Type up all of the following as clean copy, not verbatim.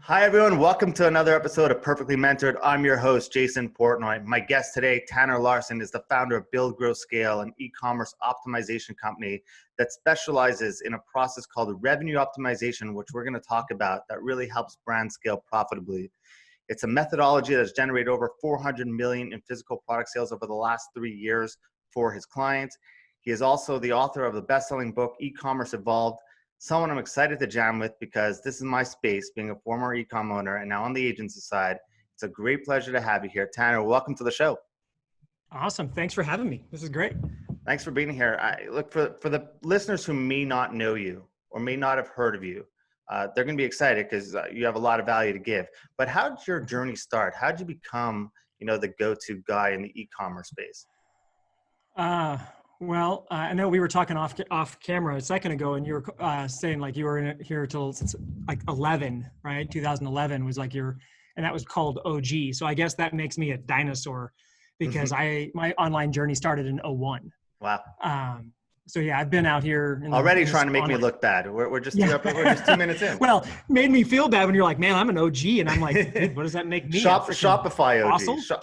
Hi, everyone. Welcome to another episode of Perfectly Mentored. I'm your host, Jason Portnoy. My guest today, Tanner Larsson, is the founder of Build, Grow, Scale, an e-commerce optimization company that specializes in a process called revenue optimization, which we're going to talk about, that really helps brands scale profitably. It's a methodology that's generated over 400 million in physical product sales over the last 3 years for his clients. He is also the author of the best-selling book, Ecommerce Evolved, someone I'm excited to jam with because this is my space, being a former Ecom owner and now on the agency side. It's a great pleasure to have you here. Tanner, welcome to the show. Awesome. Thanks for having me. This is great. Thanks for being here. Look, for the listeners who may not know you or may not have heard of you, they're going to be excited because you have a lot of value to give. But how did your journey start? How did you become, the go-to guy in the e-commerce space? Well, I know we were talking off camera a second ago, and you were saying like you were in here till since like 11, right? 2011 was like and that was called OG. So I guess that makes me a dinosaur because my online journey started in 01. Wow. So yeah, I've been out here already trying to make me look bad. We're just we're just 2 minutes in. Well, made me feel bad when you're like, man, I'm an OG, and I'm like, dude, what does that make me? Shopify OG.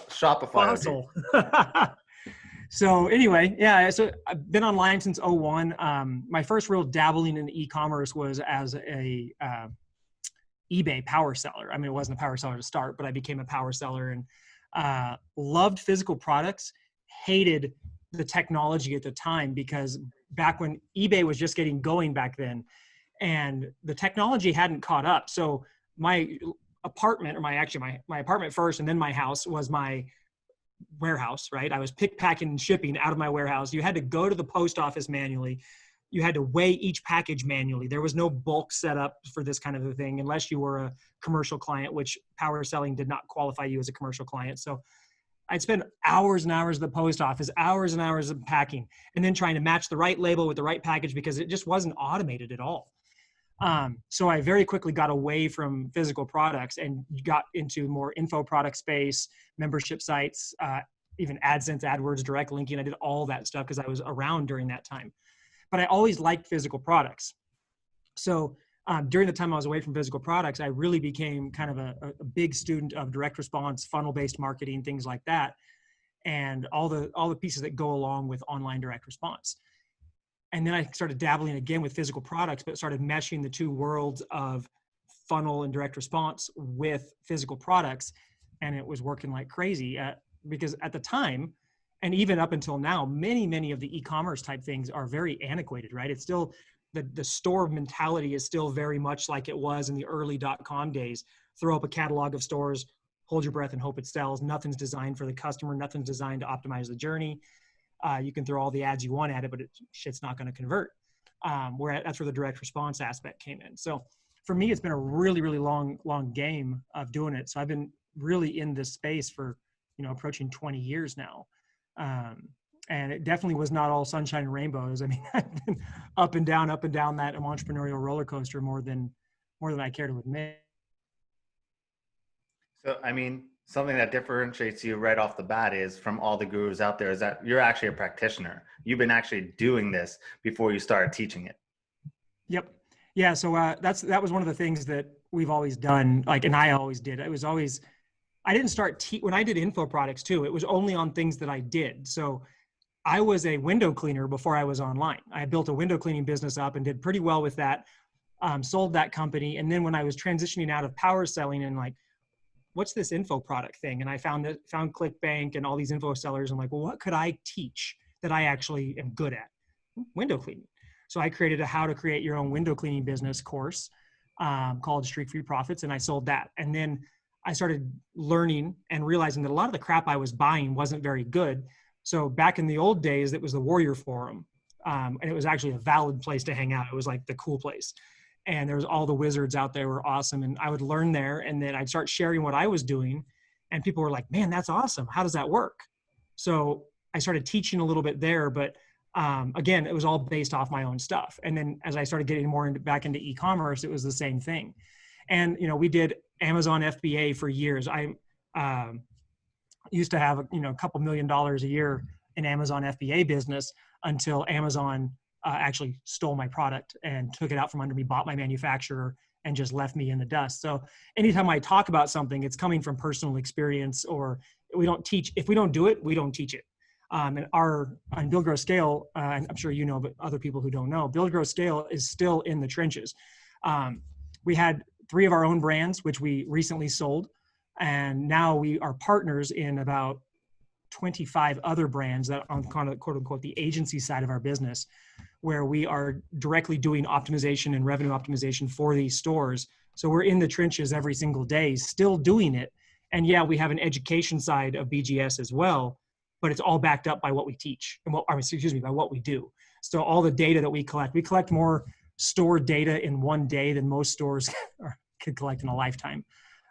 Shopify fossil. OG. So anyway, yeah, so I've been online since 01. My first real dabbling in e-commerce was as a eBay power seller. I mean, it wasn't a power seller to start, but I became a power seller and loved physical products, hated the technology at the time because back when eBay was just getting going back then and the technology hadn't caught up. So my apartment, or my apartment first and then my house was my warehouse, right? I was packing and shipping out of my warehouse. You had to go to the post office manually. You had to weigh each package manually. There was no bulk setup for this kind of a thing unless you were a commercial client, which power selling did not qualify you as a commercial client. So I'd spend hours and hours at the post office, hours and hours of packing, and then trying to match the right label with the right package because it just wasn't automated at all. So I very quickly got away from physical products and got into more info product space, membership sites, even AdSense, AdWords, direct linking. I did all that stuff because I was around during that time. But I always liked physical products. So during the time I was away from physical products, I really became kind of a big student of direct response, funnel-based marketing, things like that, and all the pieces that go along with online direct response. And then I started dabbling again with physical products, but started meshing the two worlds of funnel and direct response with physical products. And it was working like crazy because at the time, and even up until now, many of the e-commerce type things are very antiquated, right? It's still, the store mentality is still very much like it was in the early .com days. Throw up a catalog of stores, hold your breath and hope it sells. Nothing's designed for the customer. Nothing's designed to optimize the journey. You can throw all the ads you want at it, but shit's not going to convert. That's where the direct response aspect came in. So for me, it's been a really, really long game of doing it. So I've been really in this space for, approaching 20 years now. And it definitely was not all sunshine and rainbows. I mean, I've been up and down that entrepreneurial roller coaster more than I care to admit. So, something that differentiates you right off the bat is from all the gurus out there is that you're actually a practitioner. You've been actually doing this before you started teaching it. Yep. Yeah. So that was one of the things that we've always done. And I always did. It was always, I didn't start when I did info products too. It was only on things that I did. So I was a window cleaner before I was online. I built a window cleaning business up and did pretty well with that. Sold that company. And then when I was transitioning out of power selling and what's this info product thing? And I found ClickBank and all these info sellers. I'm like, well, what could I teach that I actually am good at? Window cleaning. So I created a how to create your own window cleaning business course called Streak Free Profits. And I sold that. And then I started learning and realizing that a lot of the crap I was buying wasn't very good. So back in the old days, it was the Warrior Forum. And it was actually a valid place to hang out. It was like the cool place. And there was all the wizards out there were awesome. And I would learn there and then I'd start sharing what I was doing. And people were like, man, that's awesome. How does that work? So I started teaching a little bit there, but again, it was all based off my own stuff. And then as I started getting more back into e-commerce, it was the same thing. And, we did Amazon FBA for years. I used to have, a couple $1 million a year in Amazon FBA business until Amazon actually stole my product and took it out from under me, bought my manufacturer, and just left me in the dust. So anytime I talk about something, it's coming from personal experience, or we don't teach. If we don't do it, we don't teach it. And on Build, Grow, Scale, I'm sure you know, but other people who don't know, Build, Grow, Scale is still in the trenches. We had 3 of our own brands, which we recently sold. And now we are partners in about 25 other brands that on kind of quote unquote the agency side of our business, where we are directly doing optimization and revenue optimization for these stores. So we're in the trenches every single day, still doing it. And yeah, we have an education side of BGS as well, but it's all backed up by what we teach and by what we do. So all the data that we collect more store data in one day than most stores could collect in a lifetime.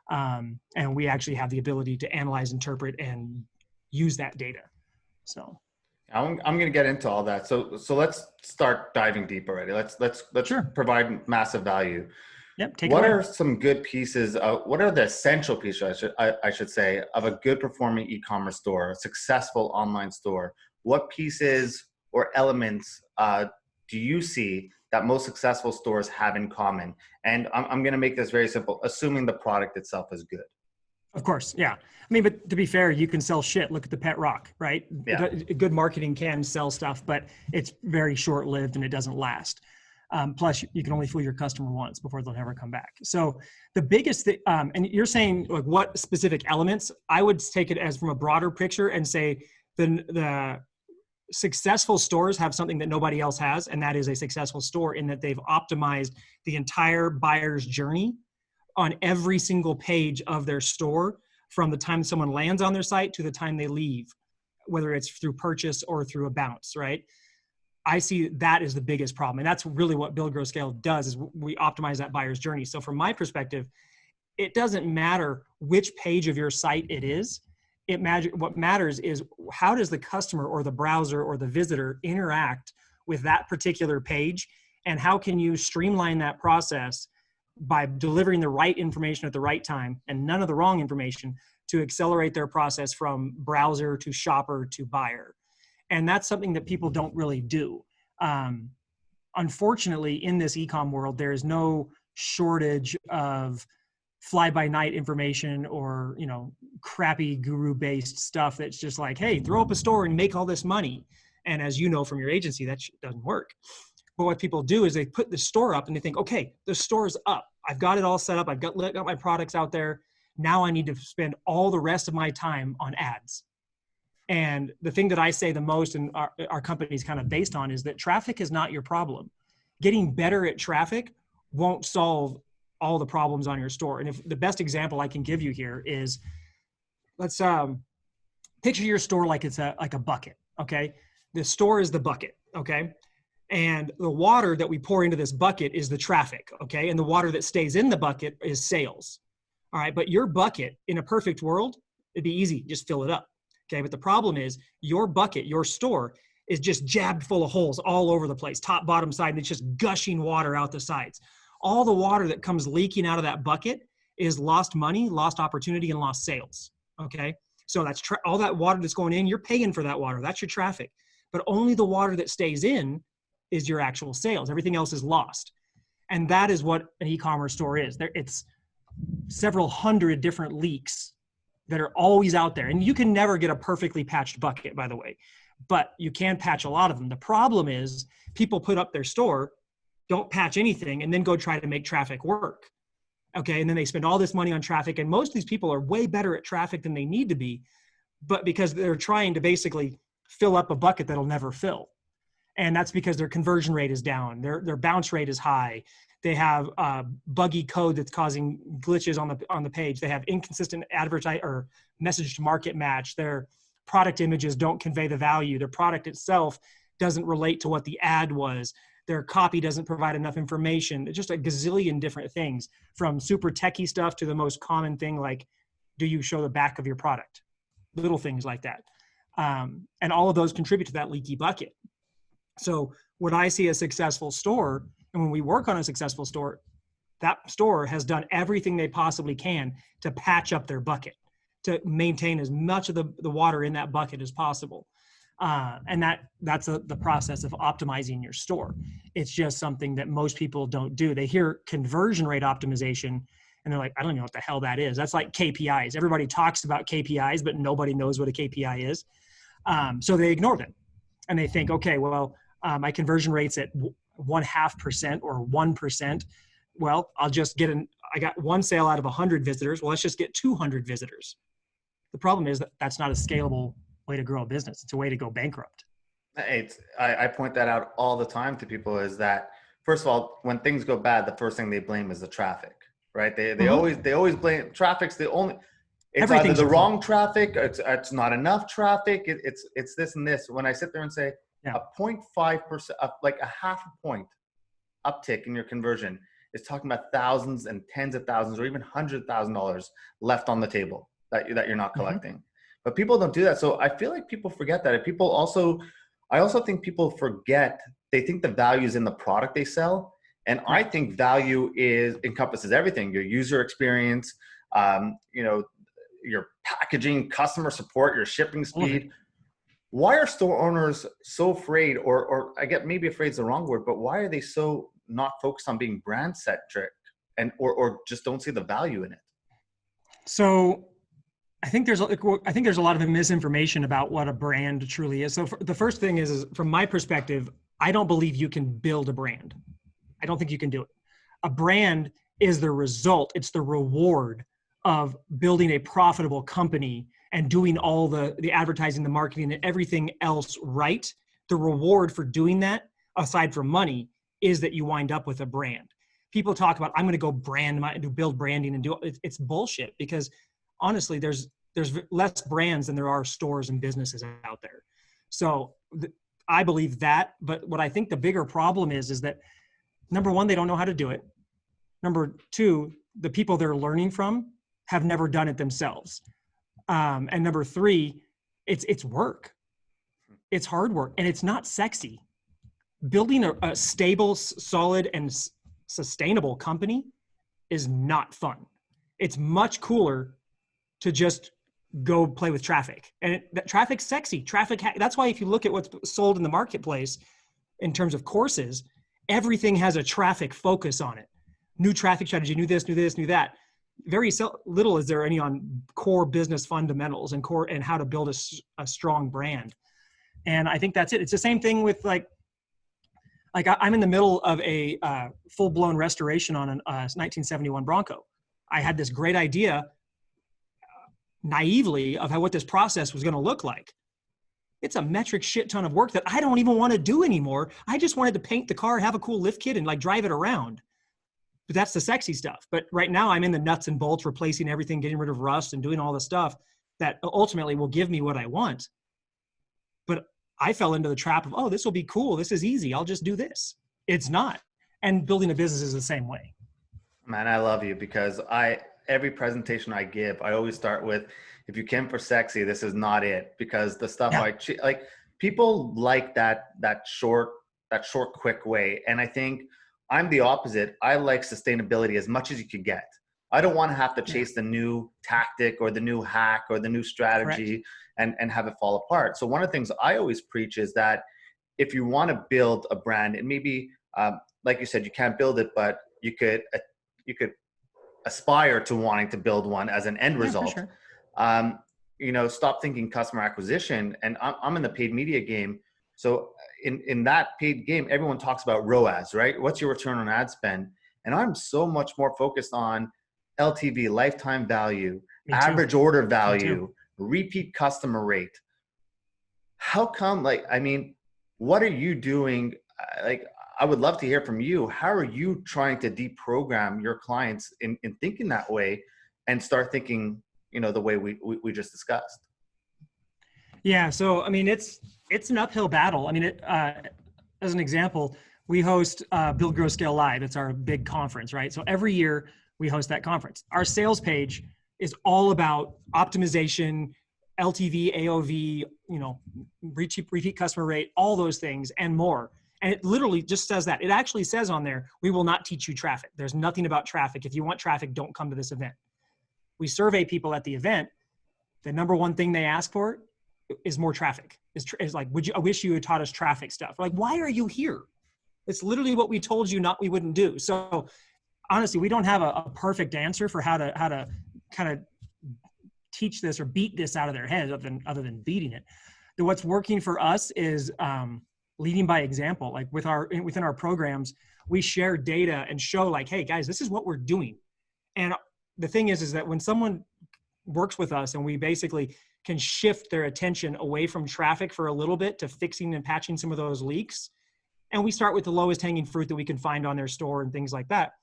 And we actually have the ability to analyze, interpret, and use that data. So I'm going to get into all that. So let's start diving deep already. Let's Sure. provide massive value. Yep. Take What it away. are some good pieces? What are the essential pieces, I should say, of a good performing e-commerce store, a successful online store? What pieces or elements do you see that most successful stores have in common? And I'm going to make this very simple, assuming the product itself is good. Of course. Yeah. I mean, but to be fair, you can sell shit. Look at the pet rock, right? Yeah. Good marketing can sell stuff, but it's very short-lived and it doesn't last. Plus, you can only fool your customer once before they'll never come back. So the biggest thing, and you're saying like what specific elements, I would take it as from a broader picture and say the successful stores have something that nobody else has, and that is a successful store in that they've optimized the entire buyer's journey on every single page of their store, from the time someone lands on their site to the time they leave, whether it's through purchase or through a bounce, right? I see that is the biggest problem. And that's really what Build, Grow, Scale does, is we optimize that buyer's journey. So from my perspective, it doesn't matter which page of your site it is. What matters is how does the customer or the browser or the visitor interact with that particular page, and how can you streamline that process by delivering the right information at the right time and none of the wrong information to accelerate their process from browser to shopper to buyer. And that's something that people don't really do. Unfortunately, in this e-com world, there is no shortage of fly-by-night information or, crappy guru-based stuff that's just like, hey, throw up a store and make all this money. And as you know from your agency, that doesn't work. But what people do is they put the store up and they think, okay, the store's up. I've got it all set up. I've got my products out there. Now I need to spend all the rest of my time on ads. And the thing that I say the most, and our company is kind of based on, is that traffic is not your problem. Getting better at traffic won't solve all the problems on your store. And if the best example I can give you here is, let's picture your store like it's like a bucket, okay? The store is the bucket, okay? And the water that we pour into this bucket is the traffic, okay? And the water that stays in the bucket is sales, all right? But your bucket, in a perfect world, it'd be easy, just fill it up. Okay, but the problem is your bucket, your store, is just jabbed full of holes all over the place, top, bottom, side, and it's just gushing water out the sides. All the water that comes leaking out of that bucket is lost money, lost opportunity, and lost sales, okay? So that's all that water that's going in, you're paying for that water. That's your traffic. But only the water that stays in is your actual sales. Everything else is lost. And that is what an e-commerce store is. It's several hundred different leaks that are always out there. And you can never get a perfectly patched bucket, by the way, but you can patch a lot of them. The problem is people put up their store, don't patch anything, and then go try to make traffic work. Okay, and then they spend all this money on traffic, and most of these people are way better at traffic than they need to be, but because they're trying to basically fill up a bucket that'll never fill. And that's because their conversion rate is down, their bounce rate is high. They have buggy code that's causing glitches on the page. They have inconsistent or message to market match. Their product images don't convey the value. Their product itself doesn't relate to what the ad was. Their copy doesn't provide enough information. It's just a gazillion different things, from super techie stuff to the most common thing like, do you show the back of your product? Little things like that. And all of those contribute to that leaky bucket. So when I see a successful store, and when we work on a successful store, that store has done everything they possibly can to patch up their bucket, to maintain as much of the water in that bucket as possible. And that's the process of optimizing your store. It's just something that most people don't do. They hear conversion rate optimization and they're like, I don't know what the hell that is. That's like KPIs. Everybody talks about KPIs, but nobody knows what a KPI is. So they ignore them and they think, okay, well, my conversion rate's at 0.5% or 1%. Well, I'll just I got one sale out of 100 visitors. Well, let's just get 200 visitors. The problem is that that's not a scalable way to grow a business. It's a way to go bankrupt. I point that out all the time to people is that, first of all, when things go bad, the first thing they blame is the traffic, right? They always blame traffic's the only, it's either the wrong traffic, it's not enough traffic, it's this and this. When I sit there and say a 0.5%, like a half a point uptick in your conversion is talking about thousands and tens of thousands or even $100,000 left on the table that you're not collecting. But people don't do that. So I feel like people forget that. I also think people forget, they think the value is in the product they sell. And I think value encompasses everything: your user experience, your packaging, customer support, your shipping speed. Why are store owners so afraid, or I get maybe afraid is the wrong word, but why are they so not focused on being brand centric or just don't see the value in it? So I think there's a lot of misinformation about what a brand truly is. So the first thing is from my perspective, I don't believe you can build a brand. I don't think you can do it. A brand is the result. It's the reward of building a profitable company and doing all the advertising, the marketing, and everything else right. The reward for doing that, aside from money, is that you wind up with a brand. People talk about, I'm going to go build branding and do it. It's bullshit, because honestly, there's less brands than there are stores and businesses out there. So I believe that, but what I think the bigger problem is that, number one, they don't know how to do it. Number two, the people they're learning from have never done it themselves. And number three, it's work. It's hard work, and it's not sexy. Building a stable, solid, and sustainable company is not fun. It's much cooler to just go play with traffic. And traffic's sexy. That's why if you look at what's sold in the marketplace in terms of courses, everything has a traffic focus on it. New traffic strategy, new this, new this, new that. Very little is there any on core business fundamentals and how to build a strong brand. And I think that's it. It's the same thing with like I'm in the middle of a full-blown restoration on a 1971 Bronco. I had this great idea naively of what this process was going to look like. It's a metric shit ton of work that I don't even want to do anymore. I just wanted to paint the car, have a cool lift kit, and like drive it around. But that's the sexy stuff. But right now I'm in the nuts and bolts, replacing everything, getting rid of rust and doing all the stuff that ultimately will give me what I want. But I fell into the trap of, this will be cool. This is easy. I'll just do this. It's not. And building a business is the same way. Man, I love you, because every presentation I give, I always start with, if you came for sexy, this is not it. Because the stuff people like that short, quick way. And I think I'm the opposite. I like sustainability as much as you could get. I don't want to have to chase the new tactic or the new hack or the new strategy and have it fall apart. So one of the things I always preach is that if you want to build a brand, and maybe, like you said, you can't build it, but you could aspire to wanting to build one as an end result. For sure. Stop thinking customer acquisition. And I'm in the paid media game. So in that paid game, everyone talks about ROAS, right? What's your return on ad spend? And I'm so much more focused on LTV, lifetime value, average order value, repeat customer rate. How come, what are you doing? I would love to hear from you. How are you trying to deprogram your clients in thinking that way and start thinking, the way we just discussed? Yeah. So, it's an uphill battle. As an example, we host Build, Grow, Scale Live. It's our big conference, right? So every year we host that conference. Our sales page is all about optimization, LTV, AOV, repeat customer rate, all those things and more. And it literally just says that. It actually says on there, we will not teach you traffic. There's nothing about traffic. If you want traffic, don't come to this event. We survey people at the event. The number one thing they ask for is more traffic. Is like, I wish you had taught us traffic stuff. Like, why are you here? It's literally what we told you we wouldn't do. So honestly, we don't have a perfect answer for how to kind of teach this or beat this out of their heads other than beating it. What's working for us is leading by example. Like within our programs, we share data and show like, hey guys, this is what we're doing. And the thing is that when someone works with us and we basically can shift their attention away from traffic for a little bit to fixing and patching some of those leaks, and we start with the lowest hanging fruit that we can find on their store and things like that,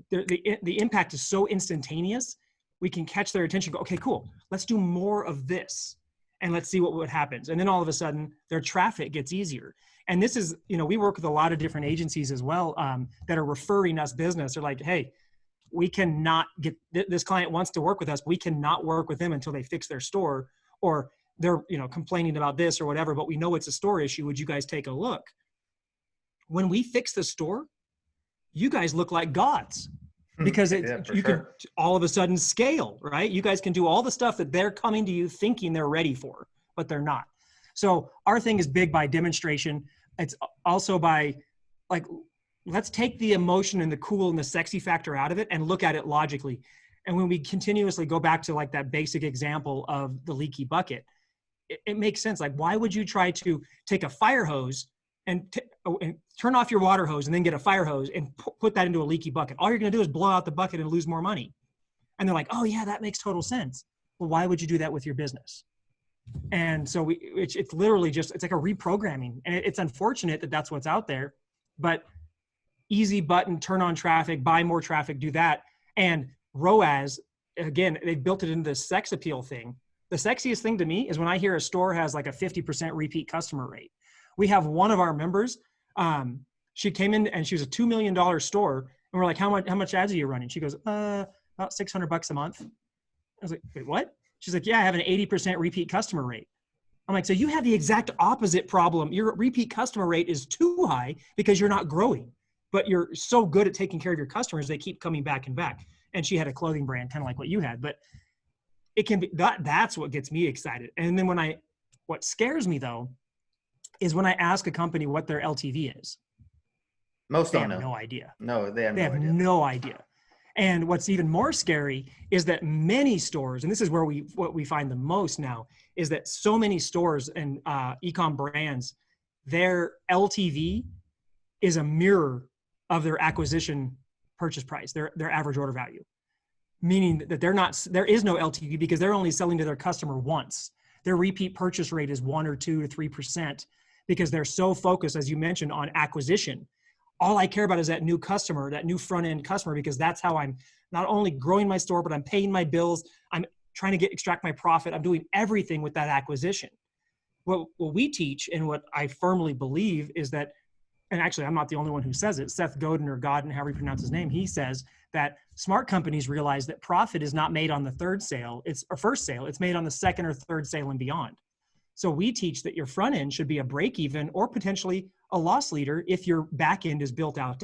the impact is so instantaneous. We can catch their attention, go, okay, cool, let's do more of this and let's see what happens. And then all of a sudden their traffic gets easier. And this is, we work with a lot of different agencies as well that are referring us business. They're like, hey, we cannot get, this client wants to work with us, but we cannot work with them until they fix their store, or they're, complaining about this or whatever, but we know it's a store issue. Would you guys take a look? When we fix the store, you guys look like gods, because can all of a sudden scale, right? You guys can do all the stuff that they're coming to you thinking they're ready for, but they're not. So our thing is big by demonstration. It's also by like, let's take the emotion and the cool and the sexy factor out of it and look at it logically. And when we continuously go back to like that basic example of the leaky bucket, it makes sense. Like, why would you try to take a fire hose and turn off your water hose and then get a fire hose and put that into a leaky bucket? All you're going to do is blow out the bucket and lose more money. And they're like, oh yeah, that makes total sense. Well, why would you do that with your business? And so it's literally just, it's like a reprogramming. And it's unfortunate that that's what's out there, but easy button, turn on traffic, buy more traffic, do that. And ROAS, again, they built it into the sex appeal thing. The sexiest thing to me is when I hear a store has like a 50% repeat customer rate. We have one of our members, she came in and she was a $2 million store. And we're like, how much ads are you running? She goes, about $600 a month. I was like, wait, what? She's like, yeah, I have an 80% repeat customer rate. I'm like, so you have the exact opposite problem. Your repeat customer rate is too high because you're not growing, but you're so good at taking care of your customers, they keep coming back and back. And she had a clothing brand, kind of like what you had, but it can be, that's what gets me excited. And then what scares me though, is when I ask a company what their LTV is. Most don't know. No idea. No, they have no idea. And what's even more scary is that many stores, and this is where what we find the most now, is that so many stores and ecom brands, their LTV is a mirror of their acquisition purchase price, their average order value. Meaning that there is no LTV because they're only selling to their customer once. Their repeat purchase rate is 1 or 2 to 3% because they're so focused, as you mentioned, on acquisition. All I care about is that new customer, that new front end customer, because that's how I'm not only growing my store, but I'm paying my bills. I'm trying to extract my profit. I'm doing everything with that acquisition. What we teach and what I firmly believe is that, and actually I'm not the only one who says it, Seth Godin or Godin, however you pronounce his name, he says that smart companies realize that profit is not made on the first sale, it's made on the second or third sale and beyond. So we teach that your front end should be a break even or potentially a loss leader if your back end is built out.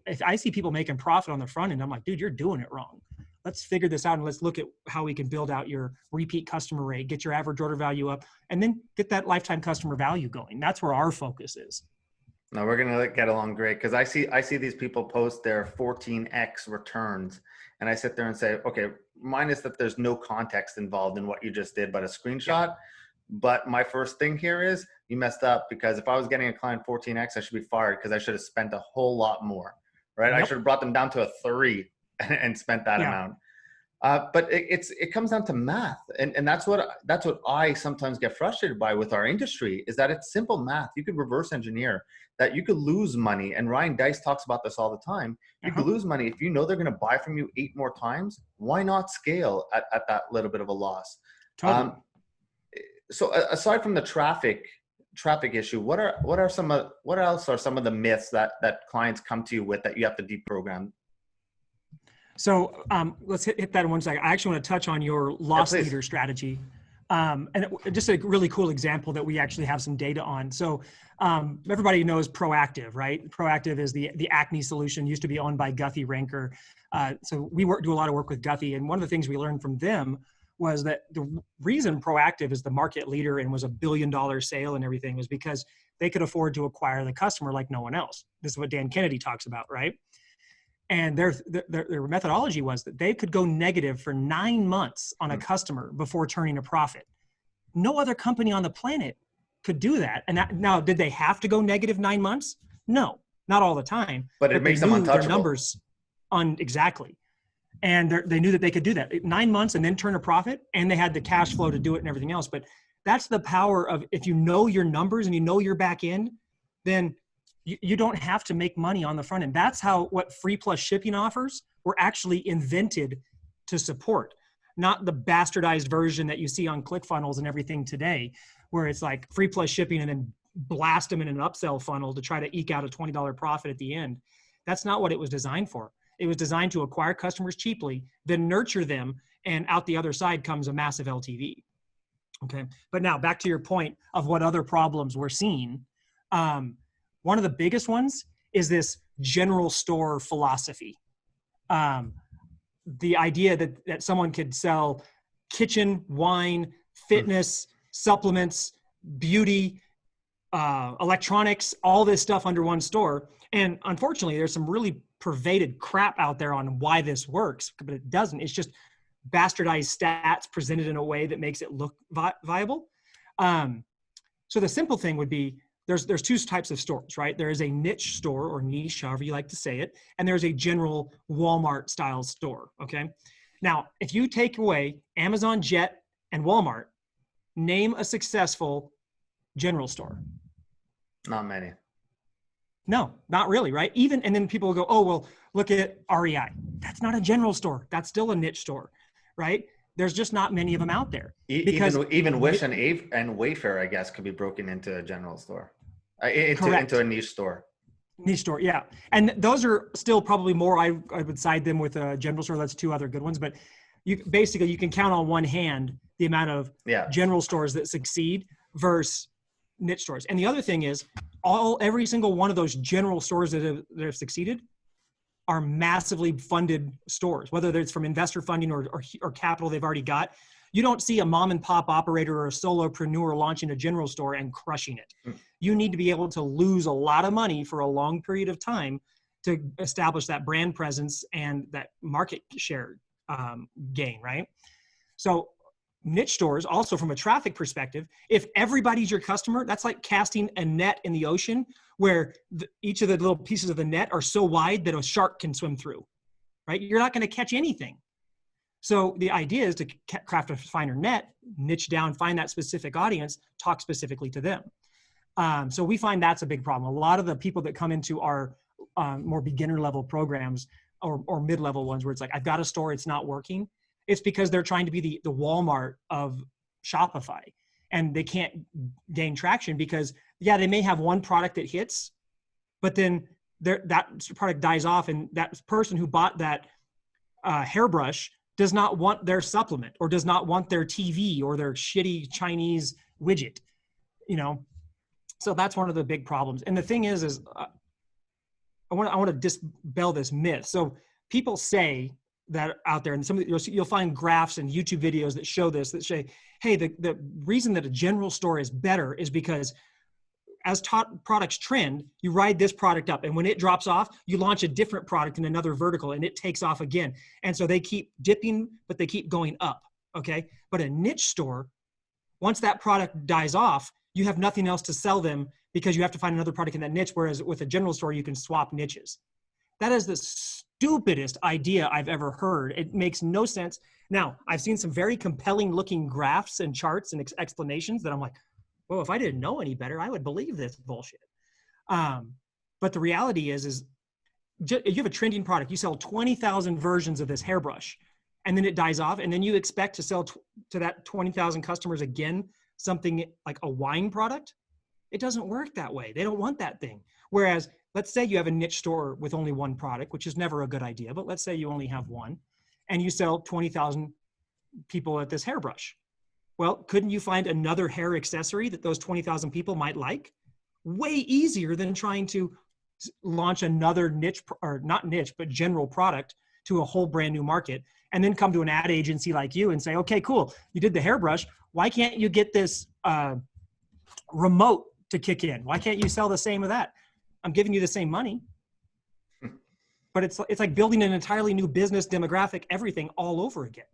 If I see people making profit on the front end, I'm like, dude, you're doing it wrong. Let's figure this out and let's look at how we can build out your repeat customer rate, get your average order value up, and then get that lifetime customer value going. That's where our focus is. No, we're going to get along great because I see these people post their 14x returns, and I sit there and say, okay, minus that there's no context involved in what you just did, but a screenshot. Yeah. But my first thing here is you messed up because if I was getting a client 14x, I should be fired because I should have spent a whole lot more, right? Yep. I should have brought them down to a 3 and spent that amount. But it comes down to math, and that's what I sometimes get frustrated by with our industry is that it's simple math. You could reverse engineer that. You could lose money, and Ryan Dice talks about this all the time. You could lose money if you know they're going to buy from you 8 more times. Why not scale at that little bit of a loss? Totally. So aside from the traffic issue, what else are some of the myths that clients come to you with that you have to deprogram? So let's hit that in one second. I actually want to touch on your loss leader strategy. And just a really cool example that we actually have some data on. So everybody knows Proactive, right? Proactive is the acne solution, used to be owned by Guthy Ranker. So we do a lot of work with Guthy. And one of the things we learned from them was that the reason Proactive is the market leader and was $1 billion sale and everything was because they could afford to acquire the customer like no one else. This is what Dan Kennedy talks about, right? And their methodology was that they could go negative for 9 months on a customer before turning a profit. No other company on the planet could do that. And now, did they have to go negative 9 months? No, not all the time. But it makes them untouchable. Their numbers exactly. And they knew that they could do that 9 months and then turn a profit, and they had the cash flow to do it and everything else. But that's the power of, if you know your numbers and you know your back end, then you don't have to make money on the front end. That's how what free plus shipping offers were actually invented to support, not the bastardized version that you see on ClickFunnels and everything today, where it's like free plus shipping and then blast them in an upsell funnel to try to eke out a $20 profit at the end. That's not what it was designed for. It was designed to acquire customers cheaply, then nurture them, and out the other side comes a massive LTV. Okay, but now back to your point of what other problems we're seeing. One of the biggest ones is this general store philosophy. The idea that someone could sell kitchen, wine, fitness, supplements, beauty, electronics, all this stuff under one store. And unfortunately, there's some really pervaded crap out there on why this works, but it doesn't. It's just bastardized stats presented in a way that makes it look viable. So the simple thing would be, there's two types of stores, right? There is a niche store, or niche, however you like to say it, and there's a general Walmart style store, okay? Now, if you take away Amazon, Jet, and Walmart, name a successful general store. Not many. No, not really, right? And then people will go, oh, well, look at REI. That's not a general store. That's still a niche store, right? There's just not many of them out there. Even Wish and Wayfair, I guess, could be broken into a general store, into a niche store. Niche store, yeah. And those are still probably more, I would side them with a general store. That's two other good ones. But you can count on one hand the amount of general stores that succeed versus niche stores. And the other thing is, every single one of those general stores that have succeeded are massively funded stores, whether it's from investor funding or capital they've already got. You don't see a mom and pop operator or a solopreneur launching a general store and crushing it. You need to be able to lose a lot of money for a long period of time to establish that brand presence and that market share gain, right? So niche stores, also from a traffic perspective, if everybody's your customer, that's like casting a net in the ocean where each of the little pieces of the net are so wide that a shark can swim through, right? You're not going to catch anything. So the idea is to craft a finer net, niche down, find that specific audience, talk specifically to them. So we find that's a big problem. A lot of the people that come into our more beginner level programs or mid-level ones where it's like, I've got a store, it's not working. It's because they're trying to be the Walmart of Shopify, and they can't gain traction because, they may have one product that hits, but then that product dies off, and that person who bought that hairbrush does not want their supplement or does not want their TV or their shitty Chinese widget, So that's one of the big problems. And the thing is I want to dispel this myth. So people say that out there, and you'll find graphs and YouTube videos that show this, that say, hey, the reason that a general store is better is because as products trend, you ride this product up, and when it drops off, you launch a different product in another vertical and it takes off again. And so they keep dipping, but they keep going up, okay? But a niche store, once that product dies off, you have nothing else to sell them because you have to find another product in that niche, whereas with a general store, you can swap niches. That is the stupidest idea I've ever heard. It makes no sense. Now, I've seen some very compelling looking graphs and charts and explanations that I'm like, well, if I didn't know any better, I would believe this bullshit. But the reality is you have a trending product. You sell 20,000 versions of this hairbrush, and then it dies off, and then you expect to sell to that 20,000 customers again something like a wine product? It doesn't work that way. They don't want that thing. Whereas, let's say you have a niche store with only one product, which is never a good idea, but let's say you only have one, and you sell 20,000 people at this hairbrush. Well, couldn't you find another hair accessory that those 20,000 people might like? Way easier than trying to launch another niche, or not niche, but general product to a whole brand new market, and then come to an ad agency like you and say, okay, cool, you did the hairbrush. Why can't you get this remote to kick in? Why can't you sell the same of that? I'm giving you the same money. But it's like building an entirely new business demographic, everything all over again.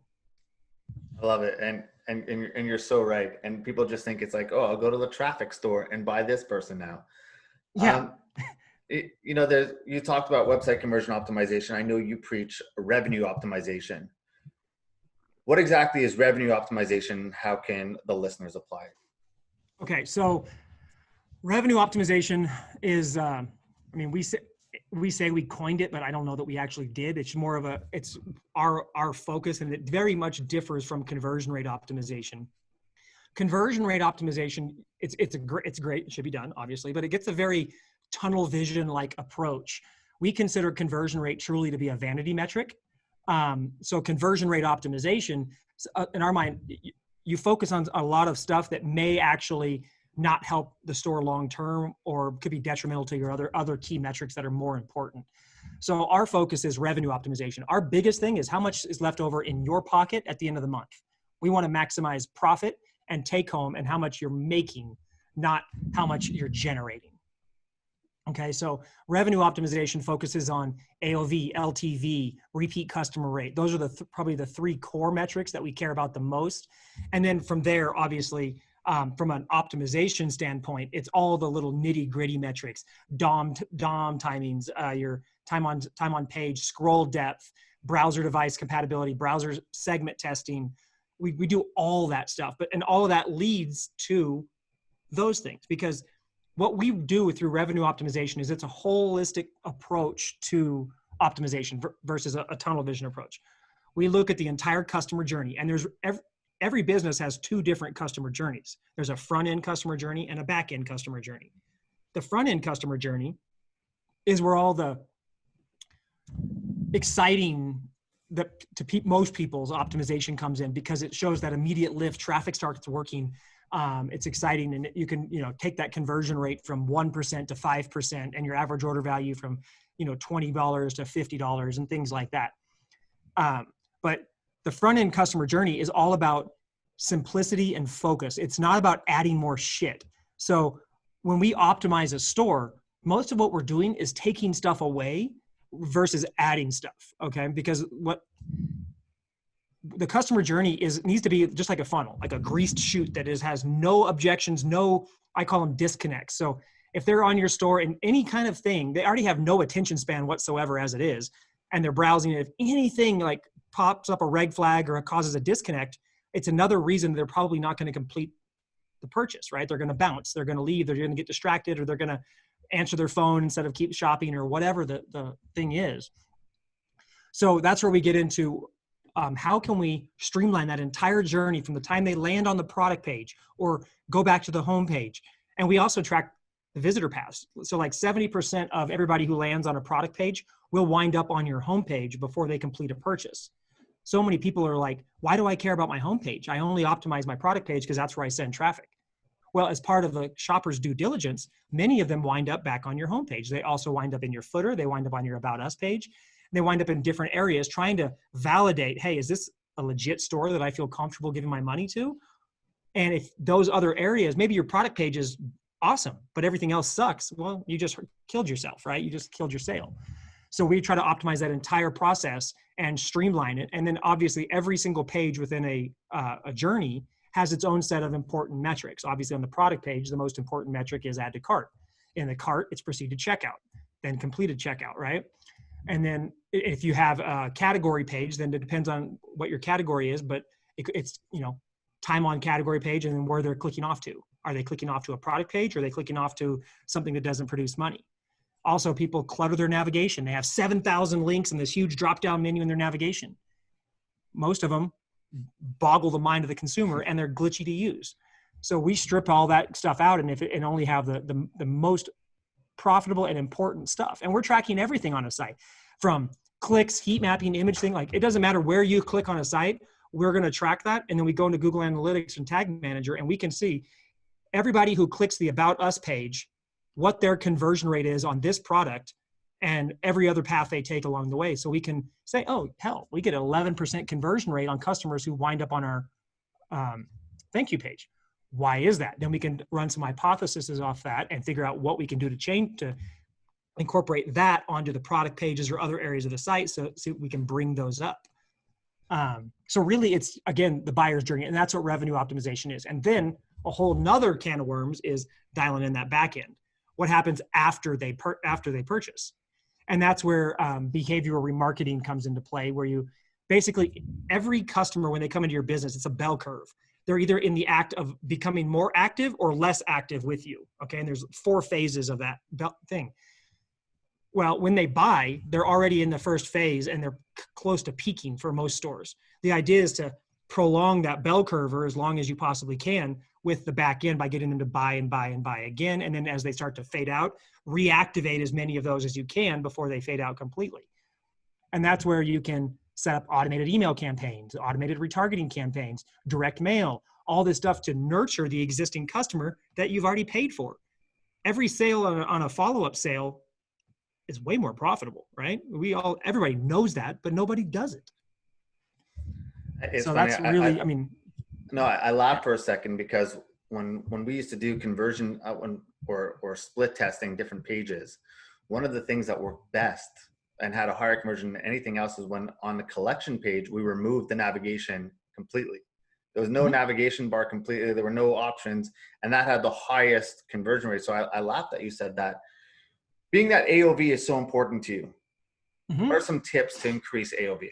I love it. And you're so right. And people just think it's like, oh, I'll go to the traffic store and buy this person now. Yeah. You talked about website conversion optimization. I know you preach revenue optimization. What exactly is revenue optimization? How can the listeners apply it? Okay. So revenue optimization is, we say we coined it, but I don't know that we actually did. It's more of it's our focus, and it very much differs from conversion rate optimization. Conversion rate optimization, it's great. It should be done, obviously, but it gets a very tunnel vision like approach. We consider conversion rate truly to be a vanity metric. So conversion rate optimization, in our mind, you focus on a lot of stuff that may actually not help the store long-term, or could be detrimental to your other key metrics that are more important. So our focus is revenue optimization. Our biggest thing is how much is left over in your pocket at the end of the month. We want to maximize profit and take home and how much you're making, not how much you're generating. Okay, so revenue optimization focuses on AOV, LTV, repeat customer rate. Those are probably the three core metrics that we care about the most. And then from there, obviously, from an optimization standpoint, it's all the little nitty gritty metrics, DOM timings, your time on page, scroll depth, browser device compatibility, browser segment testing. We do all that stuff, and all of that leads to those things, because what we do through revenue optimization is it's a holistic approach to optimization versus a tunnel vision approach. We look at the entire customer journey, and there's every business has two different customer journeys. There's a front-end customer journey and a back-end customer journey. The front-end customer journey is where all the exciting, most people's optimization comes in, because it shows that immediate lift, traffic starts working. It's exciting, and you can take that conversion rate from 1% to 5%, and your average order value from $20 to $50 and things like that. But the front-end customer journey is all about simplicity and focus. It's not about adding more shit. So when we optimize a store, most of what we're doing is taking stuff away versus adding stuff, okay? Because what the customer journey needs to be just like a funnel, like a greased chute that has no objections, I call them disconnects. So if they're on your store in any kind of thing, they already have no attention span whatsoever as it is, and they're browsing. If anything like pops up a red flag or it causes a disconnect, it's another reason they're probably not going to complete the purchase, right? They're going to bounce, they're going to leave, they're going to get distracted, or they're going to answer their phone instead of keep shopping, or whatever the thing is. So that's where we get into how can we streamline that entire journey from the time they land on the product page or go back to the home page. And we also track the visitor paths. So like 70% of everybody who lands on a product page will wind up on your homepage before they complete a purchase. So many people are like, why do I care about my homepage? I only optimize my product page because that's where I send traffic. Well, as part of a shopper's due diligence, many of them wind up back on your homepage. They also wind up in your footer. They wind up on your About Us page. They wind up in different areas trying to validate, hey, is this a legit store that I feel comfortable giving my money to? And if those other areas, maybe your product page is awesome, but everything else sucks, well, you just killed yourself, right? You just killed your sale. So we try to optimize that entire process and streamline it. And then obviously every single page within a journey has its own set of important metrics. Obviously on the product page, the most important metric is add to cart. In the cart, it's proceed to checkout, then completed checkout, right? And then if you have a category page, then it depends on what your category is, but it's, time on category page and then where they're clicking off to. Are they clicking off to a product page, or are they clicking off to something that doesn't produce money? Also, people clutter their navigation. They have 7,000 links and this huge drop-down menu in their navigation. Most of them boggle the mind of the consumer, and they're glitchy to use. So we strip all that stuff out and only have the most profitable and important stuff. And we're tracking everything on a site, from clicks, heat mapping, image thing. Like, it doesn't matter where you click on a site, we're going to track that. And then we go into Google Analytics and Tag Manager, and we can see everybody who clicks the About Us page, what their conversion rate is on this product, and every other path they take along the way. So we can say, oh, hell, we get an 11% conversion rate on customers who wind up on our thank you page. Why is that? Then we can run some hypotheses off that and figure out what we can do to change, to incorporate that onto the product pages or other areas of the site so we can bring those up. So really it's, again, the buyer's journey, and that's what revenue optimization is. And then a whole nother can of worms is dialing in that back end. What happens after they purchase? And that's where behavioral remarketing comes into play, where you basically, every customer, when they come into your business, it's a bell curve. They're either in the act of becoming more active or less active with you. Okay. And there's 4 phases of that thing. Well, when they buy, they're already in the first phase and they're close to peaking for most stores. The idea is to prolong that bell curve as long as you possibly can with the back end by getting them to buy and buy and buy again. And then as they start to fade out, reactivate as many of those as you can before they fade out completely. And that's where you can set up automated email campaigns, automated retargeting campaigns, direct mail, all this stuff to nurture the existing customer that you've already paid for. Every sale on a follow-up sale is way more profitable, right? Everybody knows that, but nobody does it. It's so funny. That's really, I laughed for a second because when we used to do conversion or split testing different pages, one of the things that worked best and had a higher conversion than anything else is when on the collection page, we removed the navigation completely. There was no navigation bar completely. There were no options, and that had the highest conversion rate. So I laughed that you said that. Being that AOV is so important to you, what are some tips to increase AOV?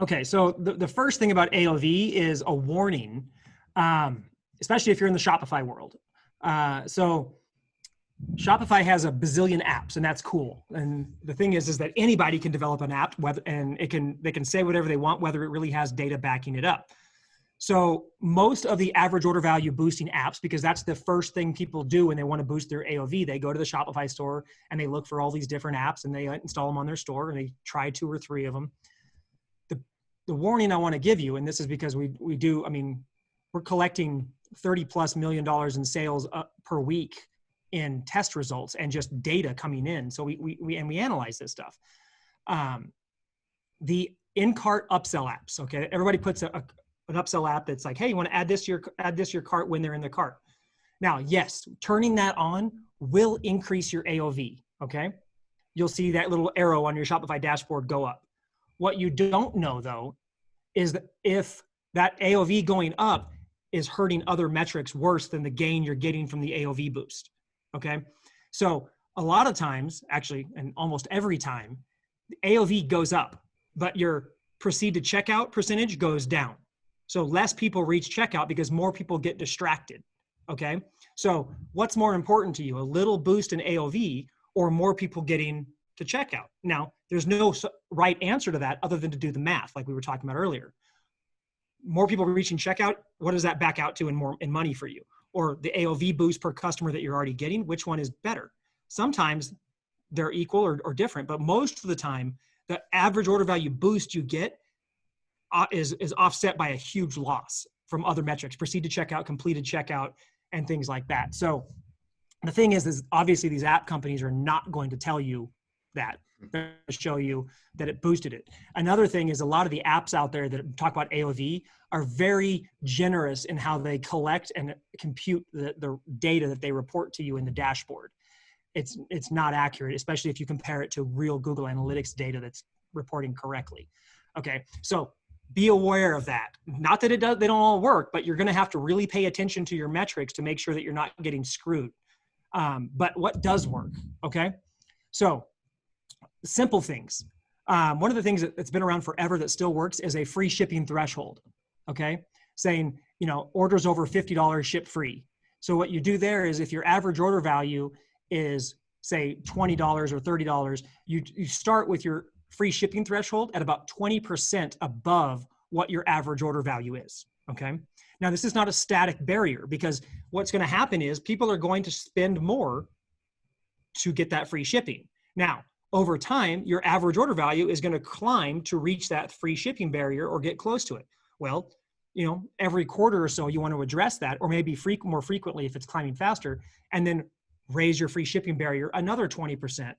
Okay, so the first thing about AOV is a warning, especially if you're in the Shopify world. So Shopify has a bazillion apps, and that's cool. And the thing is that anybody can develop an app, and they can say whatever they want, whether it really has data backing it up. So most of the average order value boosting apps, because that's the first thing people do when they want to boost their AOV, they go to the Shopify store and they look for all these different apps and they install them on their store and they try 2 or 3 of them. The warning I want to give you, and this is because we're collecting $30+ million in sales per week in test results and just data coming in. So we analyze this stuff. The in-cart upsell apps. Okay, everybody puts an upsell app that's like, hey, you want to add this to your cart when they're in the cart. Now, yes, turning that on will increase your AOV. Okay, you'll see that little arrow on your Shopify dashboard go up. What you don't know though is that if that AOV going up is hurting other metrics worse than the gain you're getting from the AOV boost. Okay, so a lot of times, actually, and almost every time, the AOV goes up, but your proceed to checkout percentage goes down. So less people reach checkout because more people get distracted. Okay, so what's more important to you, a little boost in AOV or more people getting to checkout? Now, there's no right answer to that other than to do the math, like we were talking about earlier. More people reaching checkout, what does that back out to in money for you? Or the AOV boost per customer that you're already getting, which one is better? Sometimes they're equal or different, but most of the time, the average order value boost you get is offset by a huge loss from other metrics, proceed to checkout, completed checkout, and things like that. So the thing is obviously these app companies are not going to tell you that. They're going to show you that it boosted it. Another thing is a lot of the apps out there that talk about AOV are very generous in how they collect and compute the data that they report to you in the dashboard. It's not accurate, especially if you compare it to real Google Analytics data that's reporting correctly. Okay, so be aware of that. Not that they don't all work, but you're going to have to really pay attention to your metrics to make sure that you're not getting screwed. But what does work? Okay, so simple things. One of the things that's been around forever that still works is a free shipping threshold. Okay, saying, orders over $50 ship free. So what you do there is if your average order value is say $20 or $30, you start with your free shipping threshold at about 20% above what your average order value is. Okay, now this is not a static barrier because what's going to happen is people are going to spend more to get that free shipping. Now, over time, your average order value is going to climb to reach that free shipping barrier or get close to it. Well, every quarter or so, you want to address that, or maybe more frequently if it's climbing faster, and then raise your free shipping barrier another 20%.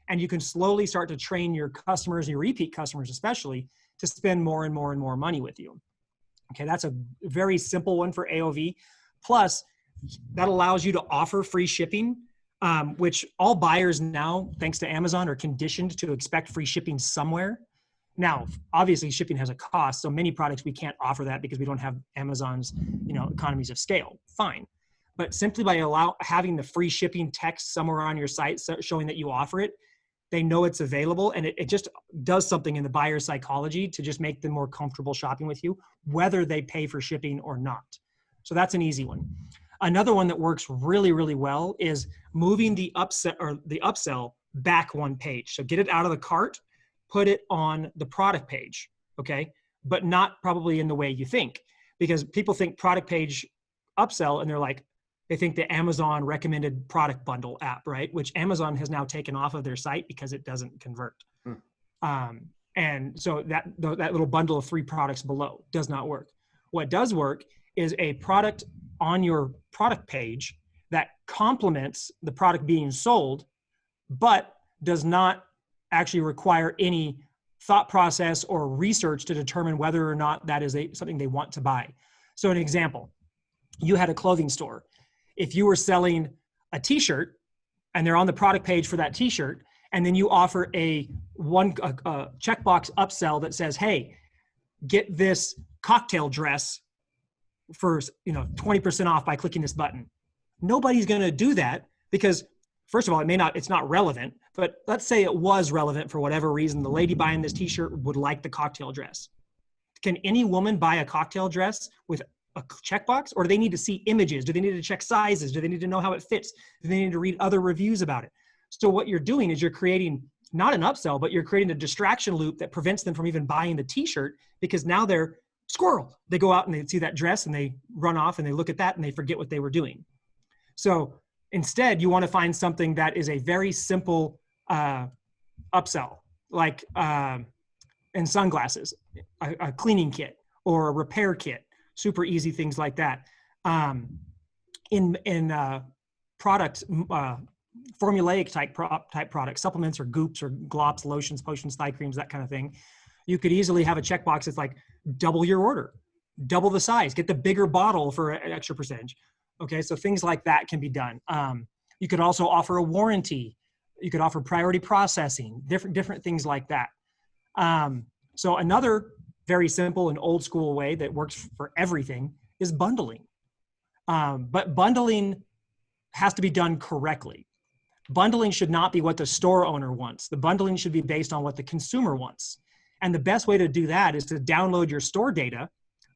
And you can slowly start to train your customers, your repeat customers especially, to spend more and more and more money with you. Okay, that's a very simple one for AOV. Plus, that allows you to offer free shipping, which all buyers now, thanks to Amazon, are conditioned to expect free shipping somewhere. Now, obviously, shipping has a cost, so many products we can't offer that because we don't have Amazon's, economies of scale. Fine, but simply by having the free shipping text somewhere on your site showing that you offer it, they know it's available, and it just does something in the buyer psychology to just make them more comfortable shopping with you, whether they pay for shipping or not. So that's an easy one. Another one that works really, really well is moving the upsell back one page. So get it out of the cart, put it on the product page, okay? But not probably in the way you think, because people think product page upsell and they think the Amazon recommended product bundle app, right? Which Amazon has now taken off of their site because it doesn't convert. And so that little bundle of 3 products below does not work. What does work is a product on your product page that complements the product being sold, but does not actually require any thought process or research to determine whether or not that is something they want to buy. So an example, you had a clothing store. If you were selling a t-shirt and they're on the product page for that t-shirt, and then you offer a checkbox upsell that says, hey, get this cocktail dress for 20% off by clicking this button. Nobody's going to do that because, first of all, it's not relevant, but let's say it was relevant for whatever reason. The lady buying this t-shirt would like the cocktail dress. Can any woman buy a cocktail dress with a checkbox, or do they need to see images? Do they need to check sizes? Do they need to know how it fits? Do they need to read other reviews about it? So what you're doing is you're creating not an upsell, but you're creating a distraction loop that prevents them from even buying the t-shirt, because now they're squirrel. They go out and they see that dress and they run off and they look at that and they forget what they were doing. So instead, you want to find something that is a very simple upsell, like in sunglasses, a cleaning kit or a repair kit. Super easy things like that. In product, formulaic type products, supplements or goops or glops, lotions, potions, thigh creams, that kind of thing, you could easily have a checkbox that's like double your order, double the size, get the bigger bottle for an extra percentage. Okay, so things like that can be done. You could also offer a warranty. You could offer priority processing, different things like that. So another very simple and old school way that works for everything is bundling. But bundling has to be done correctly. Bundling should not be what the store owner wants. The bundling should be based on what the consumer wants. And the best way to do that is to download your store data,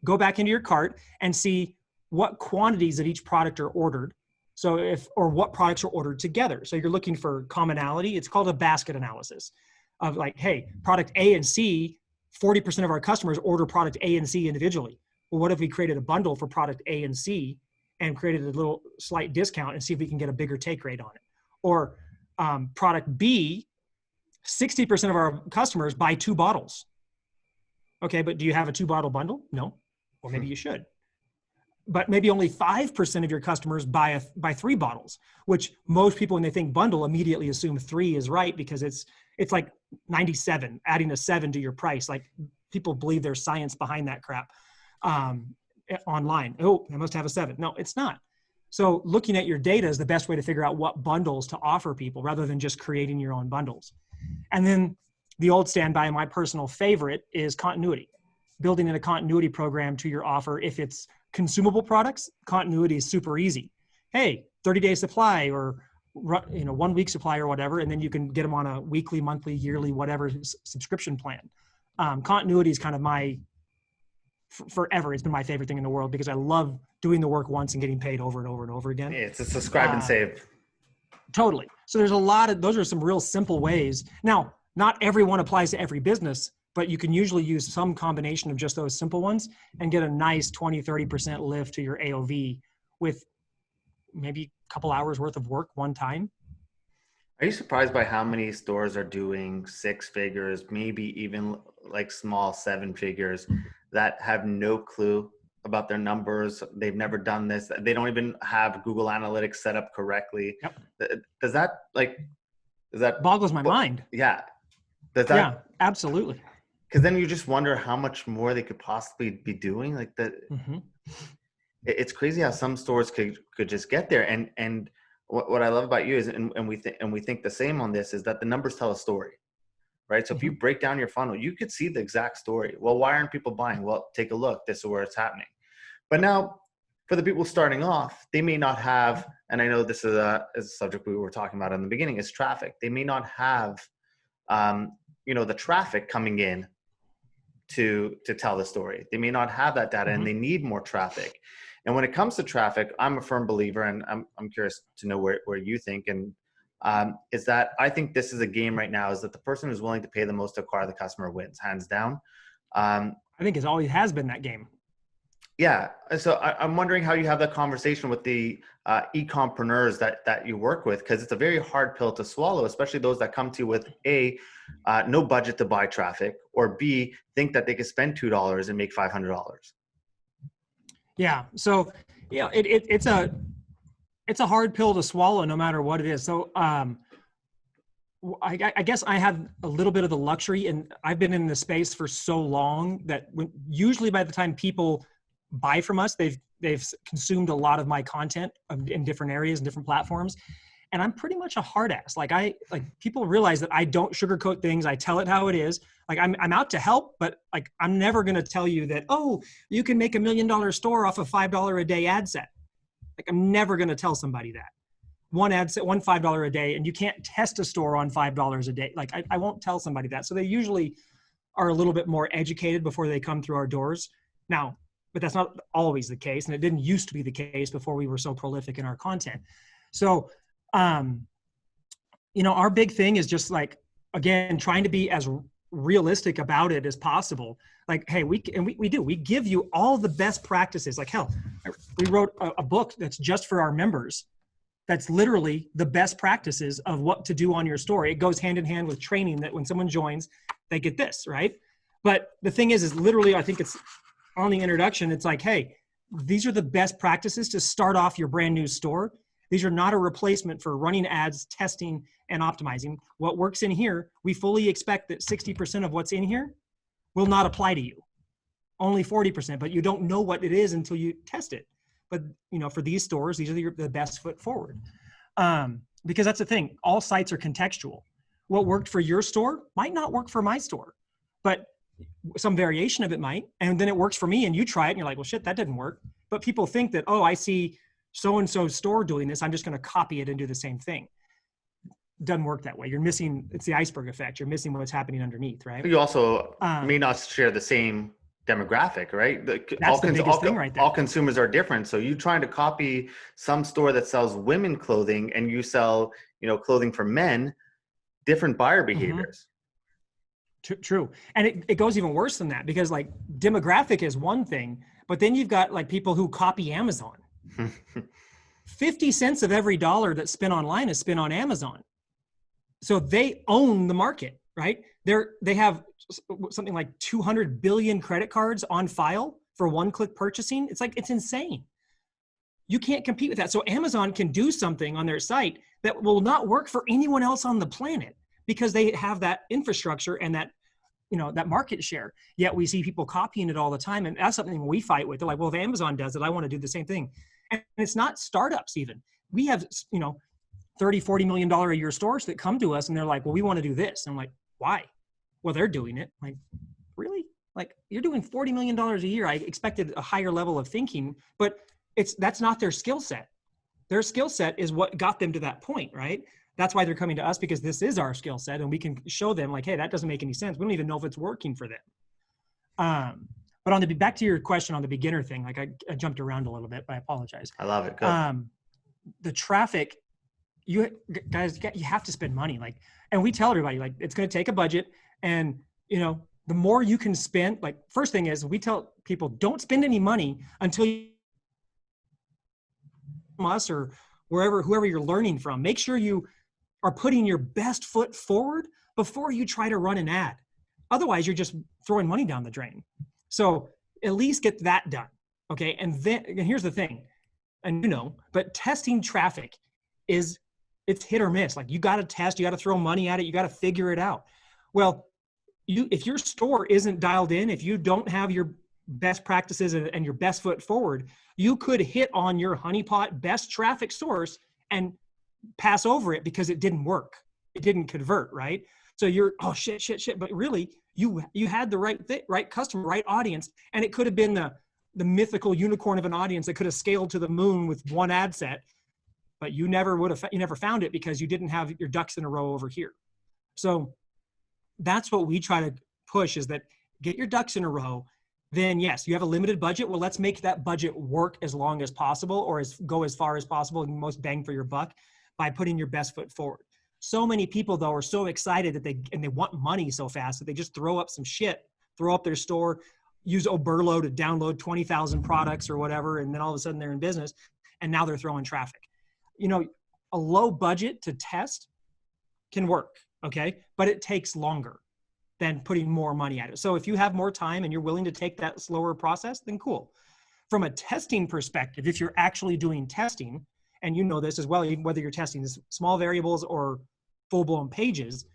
go back into your cart and see what quantities of each product are ordered. So or what products are ordered together. So you're looking for commonality. It's called a basket analysis of like, hey, product A and C, 40% of our customers order product A and C individually. Well, what if we created a bundle for product A and C and created a little slight discount and see if we can get a bigger take rate on it? Or product B, 60% of our customers buy 2 bottles. Okay, but do you have a 2-bottle bundle? No. Or maybe you should. But maybe only 5% of your customers buy 3 bottles, which most people, when they think bundle, immediately assume 3 is right because it's like 97, adding a 7 to your price. Like people believe there's science behind that crap online. Oh, I must have a 7. No, it's not. So looking at your data is the best way to figure out what bundles to offer people rather than just creating your own bundles. And then the old standby, my personal favorite, is continuity. Building in a continuity program to your offer. If it's consumable products, continuity is super easy. Hey, 30-day supply or 1 week supply or whatever, and then you can get them on a weekly, monthly, yearly, whatever subscription plan. Continuity is kind of forever. It's been my favorite thing in the world because I love doing the work once and getting paid over and over and over again. Yeah, it's a subscribe and save. Totally. So there's a lot of, those are some real simple ways. Now, not everyone applies to every business, but you can usually use some combination of just those simple ones and get a nice 20-30% lift to your AOV with maybe a couple hours worth of work one time. Are you surprised by how many stores are doing 6 figures, maybe even like small 7 figures that have no clue about their numbers? They've never done this. They don't even have Google Analytics set up correctly. Yep. Does that, like, Does that boggles my mind? Yeah. Does that? Yeah, absolutely. Because then you just wonder how much more they could possibly be doing. Like that, it's crazy how some stores could just get there. And what I love about you is, and we think the same on this, is that the numbers tell a story, right? So if you break down your funnel, you could see the exact story. Well, why aren't people buying? Well, take a look. This is where it's happening. But now, for the people starting off, they may not have, and I know this is a subject we were talking about in the beginning, is traffic. They may not have, the traffic coming in to tell the story. They may not have that data, and they need more traffic. And when it comes to traffic, I'm a firm believer, and I'm curious to know where you think, and is that I think this is a game right now, is that the person who's willing to pay the most to acquire the customer wins, hands down. I think it always has been that game. Yeah. So I'm wondering how you have that conversation with the e-compreneurs that you work with, because it's a very hard pill to swallow, especially those that come to you with no budget to buy traffic, or B, think that they could spend $2 and make $500. Yeah. So, it's a hard pill to swallow no matter what it is. So, I guess I have a little bit of the luxury, and I've been in the space for so long that usually by the time people buy from us, they've consumed a lot of my content in different areas and different platforms. And I'm pretty much a hard ass. Like people realize that I don't sugarcoat things. I tell it how it is. Like I'm out to help, but like, I'm never going to tell you that, oh, you can make $1 million store off a $5 a day ad set. Like I'm never going to tell somebody that. One ad set, one $5 a day, and you can't test a store on $5 a day. Like I won't tell somebody that. So they usually are a little bit more educated before they come through our doors. Now, but that's not always the case. And it didn't used to be the case before we were so prolific in our content. So, our big thing is just like, again, trying to be as realistic about it as possible. Like, hey, we give you all the best practices. Like, hell, we wrote a book that's just for our members. That's literally the best practices of what to do on your store. It goes hand in hand with training that when someone joins, they get this, right? But the thing is literally, I think it's on the introduction, it's like, hey, these are the best practices to start off your brand new store. These are not a replacement for running ads, testing, and optimizing. What works in here, we fully expect that 60% of what's in here will not apply to you. Only 40%, but you don't know what it is until you test it. But for these stores, these are the best foot forward. Because that's the thing, all sites are contextual. What worked for your store might not work for my store, but some variation of it might, and then it works for me and you try it and you're like, well, shit, that didn't work. But people think that, oh, I see so-and-so store doing this, I'm just going to copy it and do the same thing. Doesn't work that way. You're missing, it's the iceberg effect. You're missing what's happening underneath, right? You also may not share the same demographic, right? That's the biggest thing right there. All consumers are different. So you trying to copy some store that sells women clothing and you sell, clothing for men, different buyer behaviors. True. And it goes even worse than that, because like demographic is one thing, but then you've got like people who copy Amazon. 50 cents of every dollar that's spent online is spent on Amazon. So they own the market, right? They have something like 200 billion credit cards on file for one-click purchasing. It's insane. You can't compete with that. So Amazon can do something on their site that will not work for anyone else on the planet, because they have that infrastructure and that, that market share. Yet we see people copying it all the time. And that's something we fight with. They're like, well, if Amazon does it, I want to do the same thing. And it's not startups even. We have, $30, $40 million a year stores that come to us and they're like, well, we want to do this. And I'm like, why? Well, they're doing it. I'm like, really? Like, you're doing $40 million a year. I expected a higher level of thinking, but that's not their skill set. Their skill set is what got them to that point, right? That's why they're coming to us, because this is our skill set and we can show them like, hey, that doesn't make any sense. We don't even know if it's working for them. But back to your question on the beginner thing, like I jumped around a little bit, but I apologize. I love it. Go. The traffic, you guys, you have to spend money. Like, and we tell everybody, like, it's going to take a budget, and the more you can spend, like, first thing is we tell people, don't spend any money until you us or whoever you're learning from. Make sure you are putting your best foot forward before you try to run an ad. Otherwise, you're just throwing money down the drain. So at least get that done. Okay. And here's the thing, and but testing traffic is It's hit or miss. Like, you got to test, you got to throw money at it, you got to figure it out. Well, if your store isn't dialed in, if you don't have your best practices and your best foot forward, you could hit on your honeypot best traffic source and pass over it because it didn't work. It didn't convert, right? So you're, oh shit. But really, you had the right customer, right audience, and it could have been the mythical unicorn of an audience that could have scaled to the moon with one ad set, but you never found it because you didn't have your ducks in a row over here. So that's what we try to push, is that get your ducks in a row. Then yes, you have a limited budget. Well, let's make that budget work as long as possible, or go as far as possible and most bang for your buck by putting your best foot forward. So many people though are so excited that they want money so fast that they just throw up some shit, throw up their store, use Oberlo to download 20,000 products or whatever. And then all of a sudden they're in business and now they're throwing traffic. A low budget to test can work. Okay. But it takes longer than putting more money at it. So if you have more time and you're willing to take that slower process, then cool. From a testing perspective, if you're actually doing testing, and you know this as well, whether you're testing small variables or full-blown pages,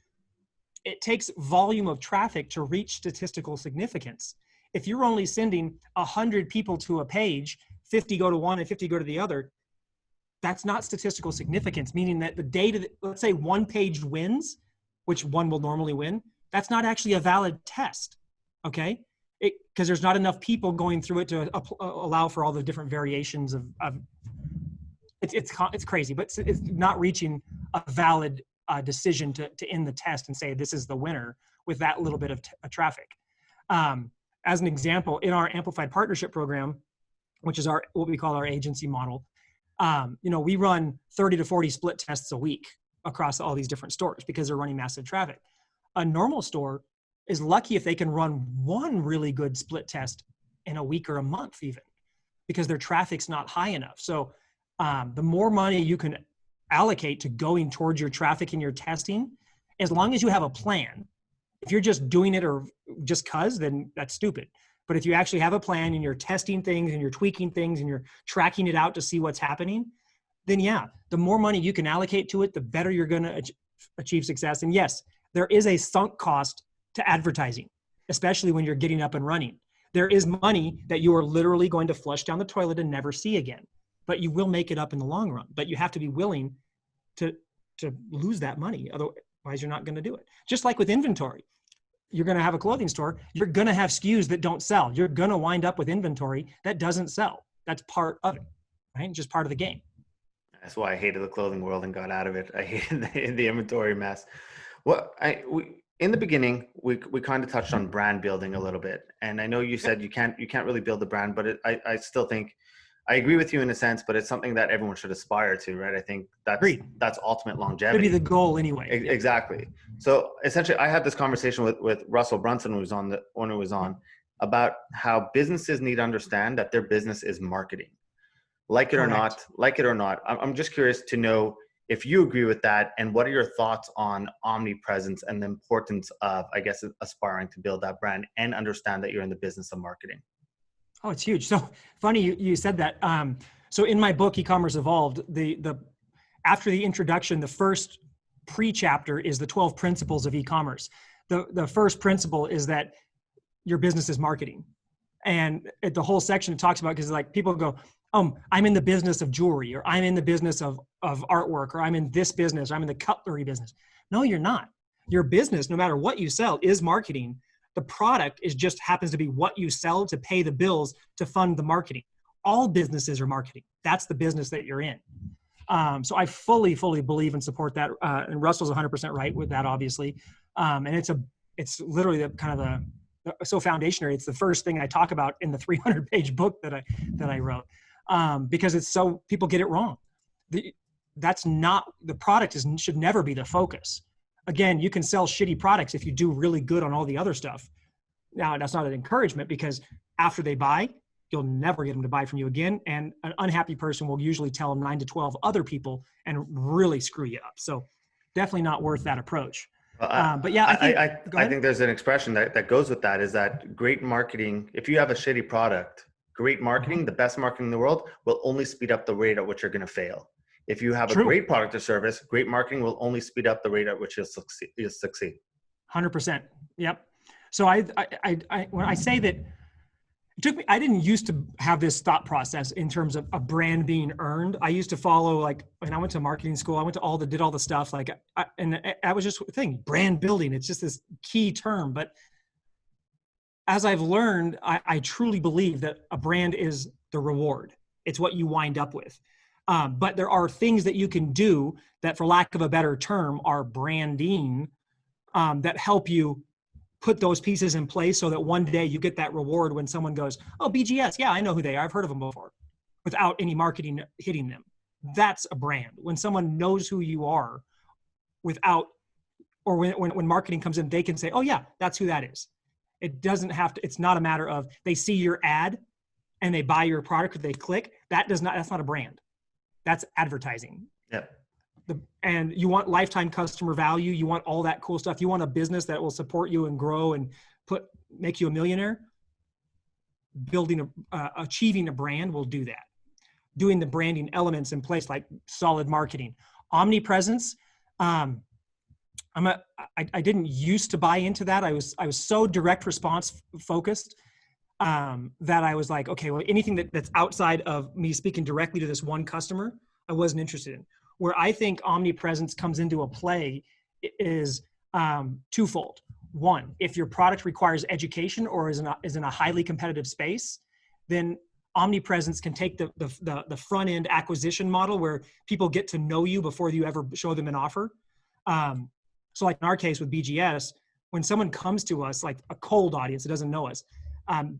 it takes volume of traffic to reach statistical significance. If you're only sending 100 people to a page, 50 go to one and 50 go to the other, that's not statistical significance, meaning that the data, let's say one page wins, which one will normally win, that's not actually a valid test, okay? Because there's not enough people going through it to allow for all the different variations of it's crazy, but it's not reaching a valid decision to end the test and say this is the winner with that little bit of traffic. As an example, in our Amplified Partnership Program, which is what we call our agency model, we run 30 to 40 split tests a week across all these different stores because they're running massive traffic. A normal store is lucky if they can run one really good split test in a week or a month even, because their traffic's not high enough. So the more money you can allocate to going towards your traffic and your testing, as long as you have a plan. If you're just doing it or just cause, then that's stupid. But if you actually have a plan and you're testing things and you're tweaking things and you're tracking it out to see what's happening, then yeah, the more money you can allocate to it, the better you're going to achieve success. And yes, there is a sunk cost to advertising, especially when you're getting up and running. There is money that you are literally going to flush down the toilet and never see again, but you will make it up in the long run. But you have to be willing to lose that money. Otherwise you're not going to do it. Just like with inventory, you're going to have a clothing store. You're going to have SKUs that don't sell. You're going to wind up with inventory that doesn't sell. That's part of it, right? Just part of the game. That's why I hated the clothing world and got out of it. I hated the inventory mess. Well, in the beginning, we kind of touched on brand building a little bit, and I know you said you can't really build the brand, but I still think I agree with you in a sense, but it's something that everyone should aspire to, right? I think that's ultimate longevity. Should be the goal anyway. Exactly. So essentially, I had this conversation with Russell Brunson, who was on, about how businesses need to understand that their business is marketing, like it or not. I'm just curious to know if you agree with that, and what are your thoughts on omnipresence and the importance of, I guess, aspiring to build that brand and understand that you're in the business of marketing? Oh, it's huge. So funny you said that. So in my book, Ecommerce Evolved, after the introduction, the first pre-chapter is the 12 principles of e-commerce. The first principle is that your business is marketing. And the whole section it talks about, because like people go, I'm in the business of jewelry, or I'm in the business of artwork, or I'm in this business, or I'm in the cutlery business. No, you're not. Your business, no matter what you sell, is marketing. The product just happens to be what you sell to pay the bills to fund the marketing. All businesses are marketing. That's the business that you're in. So I fully believe and support that. And Russell's 100% right with that, obviously. And it's literally so foundational. It's the first thing I talk about in the 300-page book that I wrote, because it's so people get it wrong. That's not the product should never be the focus. Again, you can sell shitty products if you do really good on all the other stuff. Now, that's not an encouragement, because after they buy, you'll never get them to buy from you again. And an unhappy person will usually tell 9 to 12 other people and really screw you up. So definitely not worth that approach. But yeah, I think there's an expression that goes with that, is that great marketing, if you have a shitty product, great marketing, the best marketing in the world, will only speed up the rate at which you're going to fail. If you have a True. great product or service, great marketing will only speed up the rate at which you'll succeed. 100%. Yep. So I when I say that, it took me, I didn't used to have this thought process in terms of a brand being earned. I used to follow, like, when I went to marketing school, I went to did all the stuff, like, and that was just a thing, brand building. It's just this key term. But as I've learned, I truly believe that a brand is the reward. It's what you wind up with. But there are things that you can do that, for lack of a better term, are branding, that help you put those pieces in place so that one day you get that reward when someone goes, oh, BGS, yeah, I know who they are. I've heard of them before, without any marketing hitting them. That's a brand. When someone knows who you are without, or when marketing comes in, they can say, oh yeah, that's who that is. It doesn't have to, it's not a matter of they see your ad and they buy your product or they click. That's not a brand. That's advertising. Yeah. And you want lifetime customer value. You want all that cool stuff. You want a business that will support you and grow and make you a millionaire. Achieving a brand will do that. Doing the branding elements in place, like solid marketing, omnipresence. I didn't used to buy into that. I was so direct response focused that I was like, okay, well, anything that's outside of me speaking directly to this one customer, I wasn't interested in. Where I think omnipresence comes into a play is twofold. One, if your product requires education or is in a highly competitive space, then omnipresence can take the front end acquisition model where people get to know you before you ever show them an offer. So like in our case with BGS, when someone comes to us, like a cold audience that doesn't know us,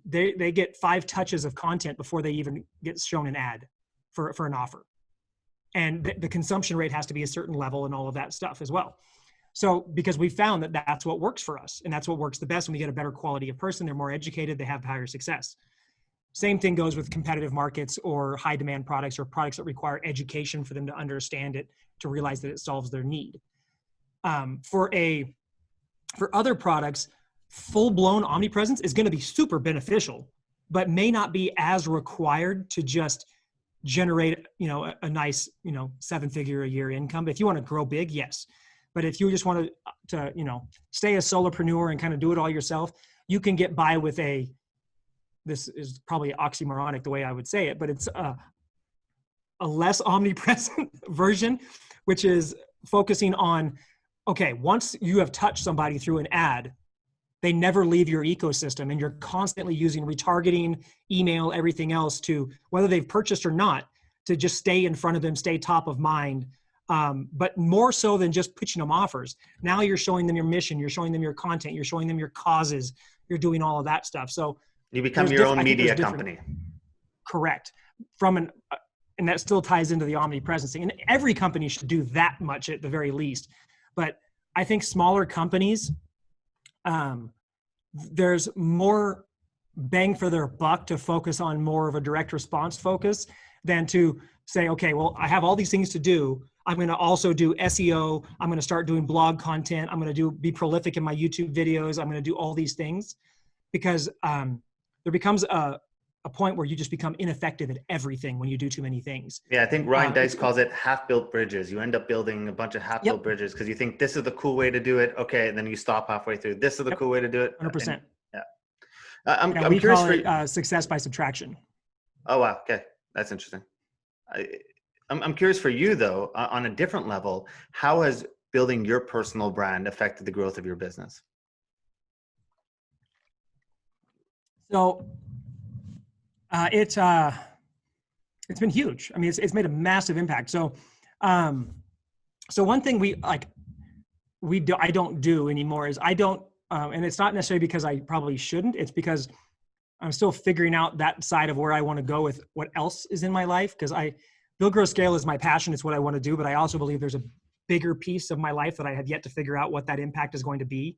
they get 5 touches of content before they even get shown an ad for an offer. And the consumption rate has to be a certain level and all of that stuff as well. So because we found that that's what works for us, and that's what works the best when we get a better quality of person, they're more educated, they have higher success. Same thing goes with competitive markets or high demand products or products that require education for them to understand it, to realize that it solves their need. For other products, full-blown omnipresence is going to be super beneficial, but may not be as required to just generate, a nice, 7-figure a year income. If you want to grow big, yes. But if you just want to stay a solopreneur and kind of do it all yourself, you can get by with this is probably oxymoronic the way I would say it, but it's a less omnipresent version, which is focusing on, okay, once you have touched somebody through an ad, they never leave your ecosystem, and you're constantly using retargeting, email, everything else to, whether they've purchased or not, to just stay in front of them, stay top of mind. But more so than just pitching them offers. Now you're showing them your mission, you're showing them your content, you're showing them your causes, you're doing all of that stuff. So you become your own media company. Correct. And that still ties into the omnipresence thing. And every company should do that much at the very least. But I think smaller companies, there's more bang for their buck to focus on more of a direct response focus than to say, okay, well, I have all these things to do. I'm going to also do SEO. I'm going to start doing blog content. I'm going to be prolific in my YouTube videos. I'm going to do all these things, because there becomes a point where you just become ineffective at everything when you do too many things. Yeah, I think Ryan Dice calls it half-built bridges. You end up building a bunch of half-built bridges because you think this is the cool way to do it. Okay, and then you stop halfway through. This is the cool way to do it. 100%. Yeah. I'm we curious call it success by subtraction. Oh, wow. Okay. That's interesting. I'm curious for you, though, on a different level, how has building your personal brand affected the growth of your business? So it's been huge. I mean, it's made a massive impact. So one thing I don't do anymore is I don't, and it's not necessarily because I probably shouldn't, it's because I'm still figuring out that side of where I want to go with what else is in my life. Because Build, Grow, Scale is my passion. It's what I want to do. But I also believe there's a bigger piece of my life that I have yet to figure out what that impact is going to be.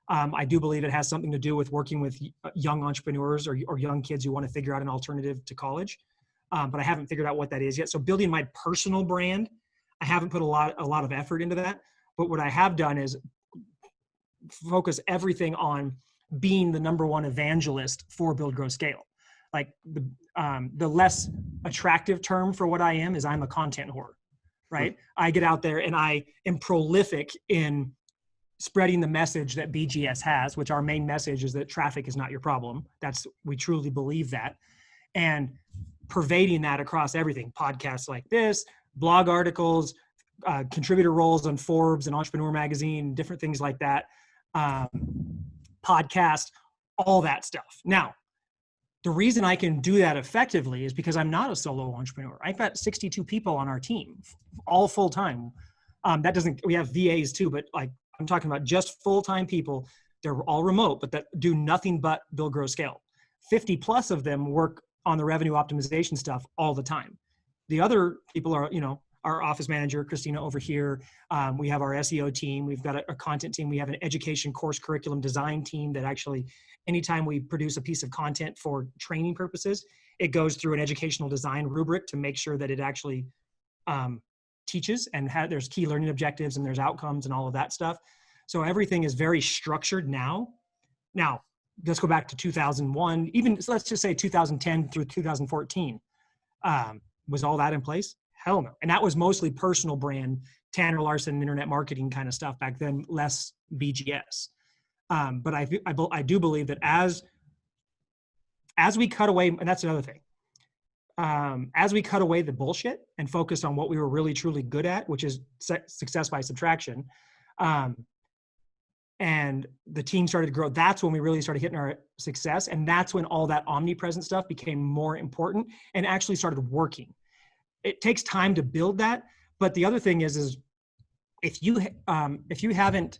I do believe it has something to do with working with young entrepreneurs or young kids who want to figure out an alternative to college. But I haven't figured out what that is yet. So building my personal brand, I haven't put a lot of effort into that. But what I have done is focus everything on being the #1 evangelist for Build, Grow, Scale. Like the less attractive term for what I am is I'm a content whore. right? I get out there and I am prolific in spreading the message that BGS has, which our main message is that traffic is not your problem. We truly believe that. And pervading that across everything, podcasts like this, blog articles, contributor roles on Forbes and Entrepreneur Magazine, different things like that, podcast, all that stuff. Now, the reason I can do that effectively is because I'm not a solo entrepreneur. I've got 62 people on our team, all full-time. We have VAs too, but like I'm talking about just full-time people. They're all remote, but that do nothing but build, grow, scale. 50 plus of them work on the revenue optimization stuff all the time. The other people are, our office manager, Christina over here. We have our SEO team. We've got a content team. We have an education course curriculum design team that actually, anytime we produce a piece of content for training purposes, it goes through an educational design rubric to make sure that it actually teaches and there's key learning objectives and there's outcomes and all of that stuff. So everything is very structured now. Now, let's go back to 2001, so let's just say 2010 through 2014. Was all that in place? Hell no. And that was mostly personal brand, Tanner Larsson, internet marketing kind of stuff back then, less BGS. But I do believe that as we cut away, and that's another thing, as we cut away the bullshit and focus on what we were really truly good at, which is success by subtraction, and the team started to grow, that's when we really started hitting our success. And that's when all that omnipresent stuff became more important and actually started working. It takes time to build that. But the other thing is if you haven't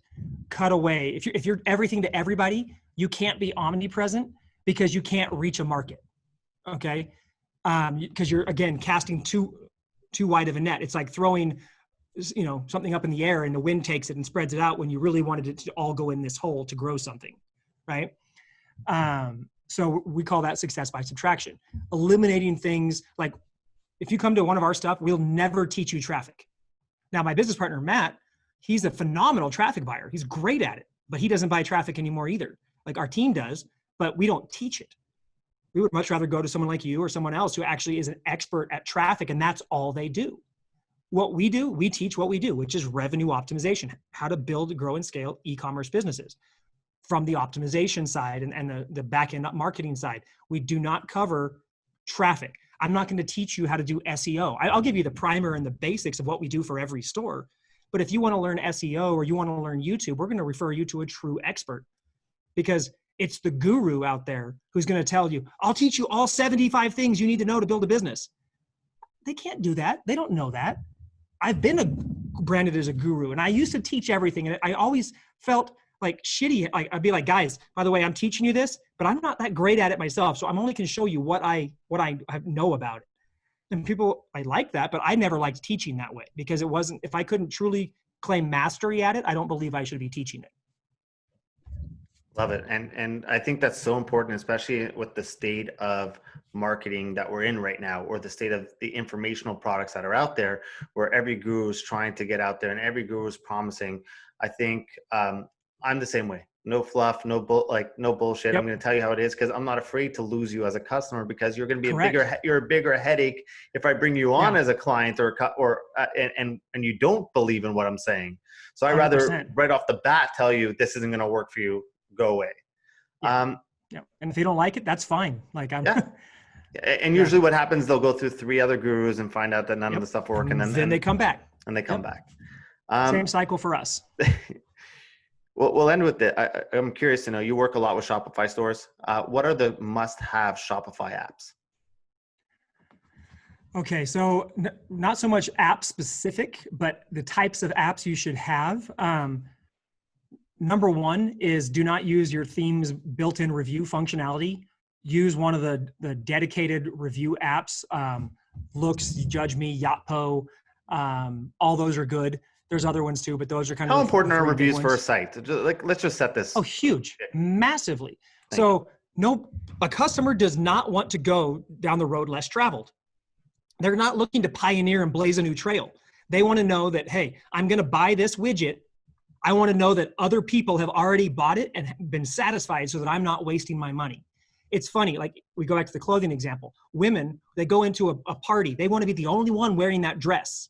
cut away, if you're everything to everybody, you can't be omnipresent because you can't reach a market. Okay. Because you're, again, casting too wide of a net. It's like throwing, something up in the air and the wind takes it and spreads it out when you really wanted it to all go in this hole to grow something. Right. So we call that success by subtraction, eliminating things like, if you come to one of our stuff, we'll never teach you traffic. Now, my business partner, Matt, he's a phenomenal traffic buyer. He's great at it, but he doesn't buy traffic anymore either. Like our team does, but we don't teach it. We would much rather go to someone like you or someone else who actually is an expert at traffic, and that's all they do. What we do, we teach what we do, which is revenue optimization, how to build, grow, and scale e-commerce businesses from the optimization side and the back-end marketing side. We do not cover traffic. I'm not going to teach you how to do SEO. I'll give you the primer and the basics of what we do for every store. But if you want to learn SEO or you want to learn YouTube, we're going to refer you to a true expert, because it's the guru out there who's going to tell you, I'll teach you all 75 things you need to know to build a business. They can't do that. They don't know that. I've been branded as a guru, and I used to teach everything. And I always felt like shitty. Like I'd be like, guys, by the way, I'm teaching you this, but I'm not that great at it myself. So I'm only going to show you what I know about it. And people, I like that, but I never liked teaching that way, because it wasn't, if I couldn't truly claim mastery at it, I don't believe I should be teaching it. Love it. And I think that's so important, especially with the state of marketing that we're in right now, or the state of the informational products that are out there, where every guru is trying to get out there and every guru is promising. I think I'm the same way. No fluff, no bullshit. Yep. I'm going to tell you how it is, because I'm not afraid to lose you as a customer, because you're going to be you're a bigger headache if I bring you on as a client and you don't believe in what I'm saying. So I'd rather right off the bat tell you this isn't going to work for you. Go away. Yeah. And if you don't like it, that's fine. Like And usually what happens, they'll go through 3 other gurus and find out that none of the stuff will work. And then they come back. And they come back. Same cycle for us. Well, we'll end with it. I'm curious to know, you work a lot with Shopify stores. What are the must-have Shopify apps? Okay, so not so much app specific, but the types of apps you should have. Number one is, do not use your theme's built-in review functionality. Use one of the dedicated review apps. Looks, Judge Me, Yotpo, all those are good. There's other ones too, but those are kind of— How important are reviews for a site? Like, let's just set this. Oh, huge, massively. So a customer does not want to go down the road less traveled. They're not looking to pioneer and blaze a new trail. They want to know that, hey, I'm going to buy this widget. I want to know that other people have already bought it and been satisfied, so that I'm not wasting my money. It's funny, like we go back to the clothing example. Women, they go into a party. They want to be the only one wearing that dress.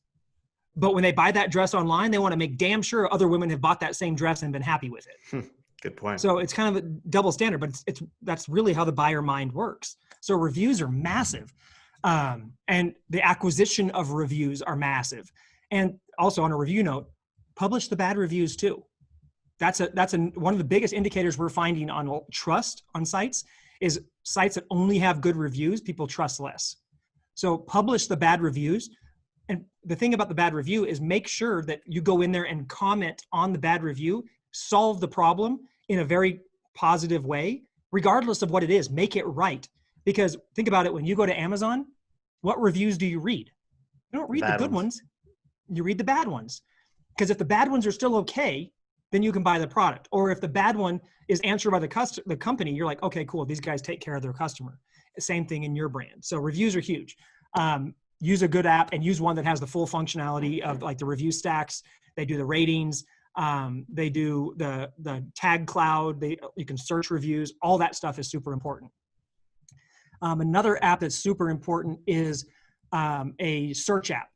But when they buy that dress online, they want to make damn sure other women have bought that same dress and been happy with it. Good point. So it's kind of a double standard, but that's really how the buyer mind works. So reviews are massive. And the acquisition of reviews are massive. And also on a review note, publish the bad reviews too. That's one of the biggest indicators we're finding on trust on sites is sites that only have good reviews, people trust less. So publish the bad reviews. And the thing about the bad review is make sure that you go in there and comment on the bad review, solve the problem in a very positive way, regardless of what it is, make it right. Because think about it, when you go to Amazon, what reviews do you read? You don't read the good ones. You read the bad ones. Because if the bad ones are still okay, then you can buy the product. Or if the bad one is answered by the company, you're like, okay, cool, these guys take care of their customer. Same thing in your brand. So reviews are huge. Use a good app and use one that has the full functionality of like the review stacks. They do the ratings. They do the tag cloud. You can search reviews. All that stuff is super important. Another app that's super important is a search app.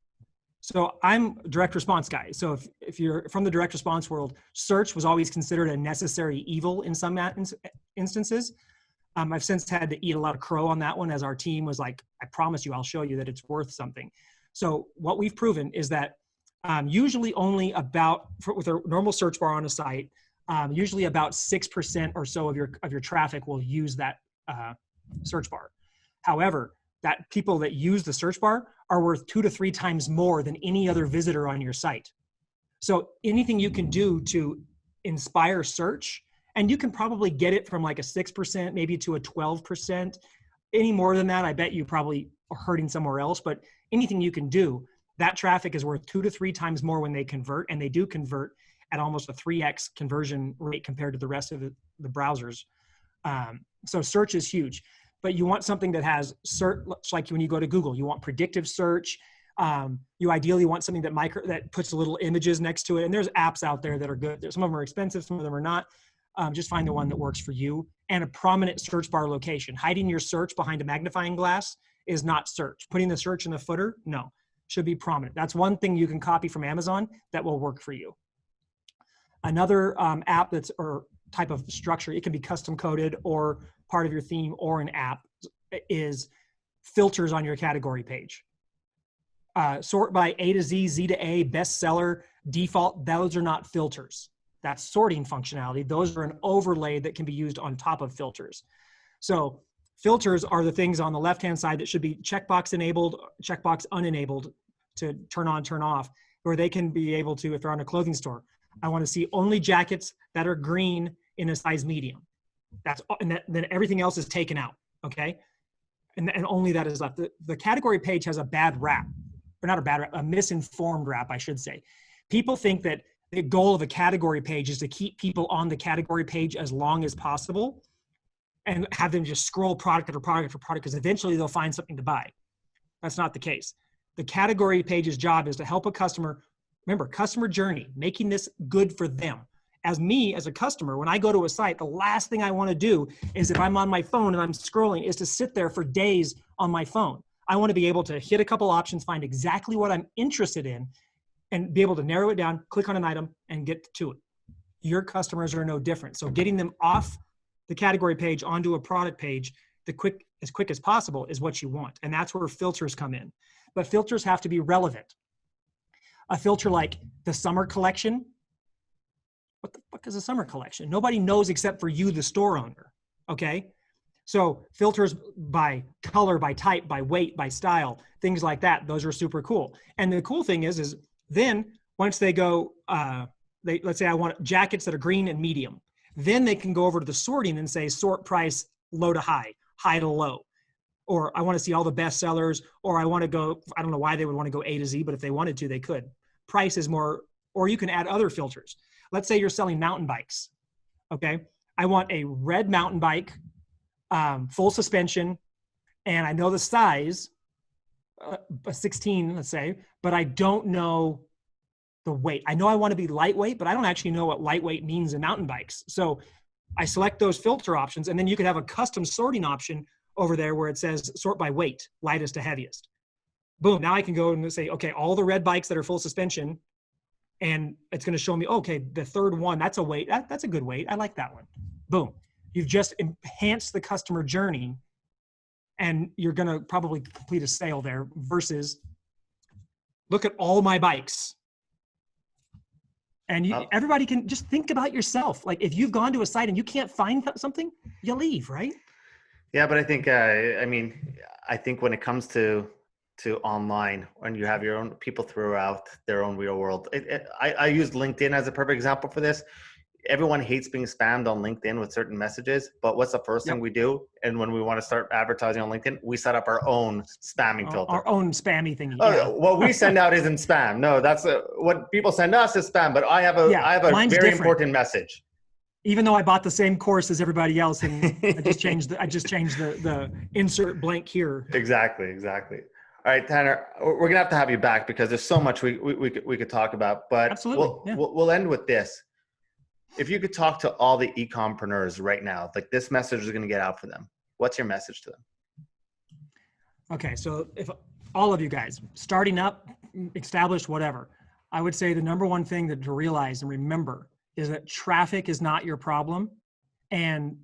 So I'm a direct response guy. So if you're from the direct response world, search was always considered a necessary evil in some instances. I've since had to eat a lot of crow on that one as our team was like, I promise you, I'll show you that it's worth something. So what we've proven is that usually only with a normal search bar on a site, usually about 6% or so of your traffic will use that search bar. However, that people that use the search bar are worth 2 to 3 times more than any other visitor on your site. So anything you can do to inspire search, and you can probably get it from like a 6%, maybe to a 12%. Any more than that, I bet you probably are hurting somewhere else, but anything you can do, that traffic is worth 2 to 3 times more when they convert, and they do convert at almost a 3x conversion rate compared to the rest of the browsers. So search is huge, but you want something that has search, like when you go to Google, you want predictive search. You ideally want something that puts little images next to it. And there's apps out there that are good. Some of them are expensive, some of them are not. Just find the one that works for you. And a prominent search bar location. Hiding your search behind a magnifying glass is not search. Putting the search in the footer, no, should be prominent. That's one thing you can copy from Amazon that will work for you. Another app or type of structure, it can be custom coded or part of your theme or an app, is filters on your category page. Sort by A to Z, Z to A, bestseller, default. Those are not filters. That's sorting functionality. Those are an overlay that can be used on top of filters. So filters are the things on the left-hand side that should be checkbox enabled, checkbox unenabled to turn on, turn off, where they can be able to, if they're on a clothing store, I want to see only jackets that are green in a size medium. Then everything else is taken out, okay? And only that is left. The category page has a bad rap, or not a bad rap, a misinformed rap, I should say. People think that the goal of a category page is to keep people on the category page as long as possible and have them just scroll product after product after product, because eventually they'll find something to buy. That's not the case. The category page's job is to help a customer, remember, customer journey, making this good for them. As a customer, when I go to a site, the last thing I want to do is, if I'm on my phone and I'm scrolling, is to sit there for days on my phone. I want to be able to hit a couple options, find exactly what I'm interested in, and be able to narrow it down, click on an item, and get to it. Your customers are no different. So getting them off the category page onto a product page as quick as possible is what you want. And that's where filters come in. But filters have to be relevant. A filter like the summer collection, what the fuck is a summer collection? Nobody knows except for you, the store owner, okay? So filters by color, by type, by weight, by style, things like that, those are super cool. And the cool thing is then once they go, let's say I want jackets that are green and medium, then they can go over to the sorting and say sort price low to high, high to low. Or I want to see all the best sellers, or I want to go, I don't know why they would want to go A to Z, but if they wanted to, they could. Price is more, or you can add other filters. Let's say you're selling mountain bikes, okay? I want a red mountain bike, full suspension, and I know the size, a 16, let's say, but I don't know the weight. I know I want to be lightweight, but I don't actually know what lightweight means in mountain bikes. So I select those filter options, and then you could have a custom sorting option over there where it says sort by weight, lightest to heaviest. boom, now I can go and say, okay, all the red bikes that are full suspension, and it's going to show me, okay, the third one, that's a weight. That's a good weight. I like that one. Boom. You've just enhanced the customer journey, and you're going to probably complete a sale there versus look at all my bikes. And everybody can just think about yourself. Like if you've gone to a site and you can't find something, you leave, right? Yeah, but I think, I think when it comes to online, when you have your own people throughout their own real world, I use LinkedIn as a perfect example for this. Everyone hates being spammed on LinkedIn with certain messages, but what's the first thing we do? And when we want to start advertising on LinkedIn, we set up our own spamming filter. Our own spammy thingy. Oh, what we send out isn't spam. No, that's what people send us is spam. But I have a very different. Important message. Even though I bought the same course as everybody else, and I just changed the insert blank here. Exactly. All right, Tanner, we're gonna have to have you back because there's so much we could talk about. But absolutely, we'll end with this. If you could talk to all the e-compreneurs right now, like this message is going to get out for them, what's your message to them? Okay, so if all of you guys starting up, established, whatever, I would say the number one thing to realize and remember is that traffic is not your problem, and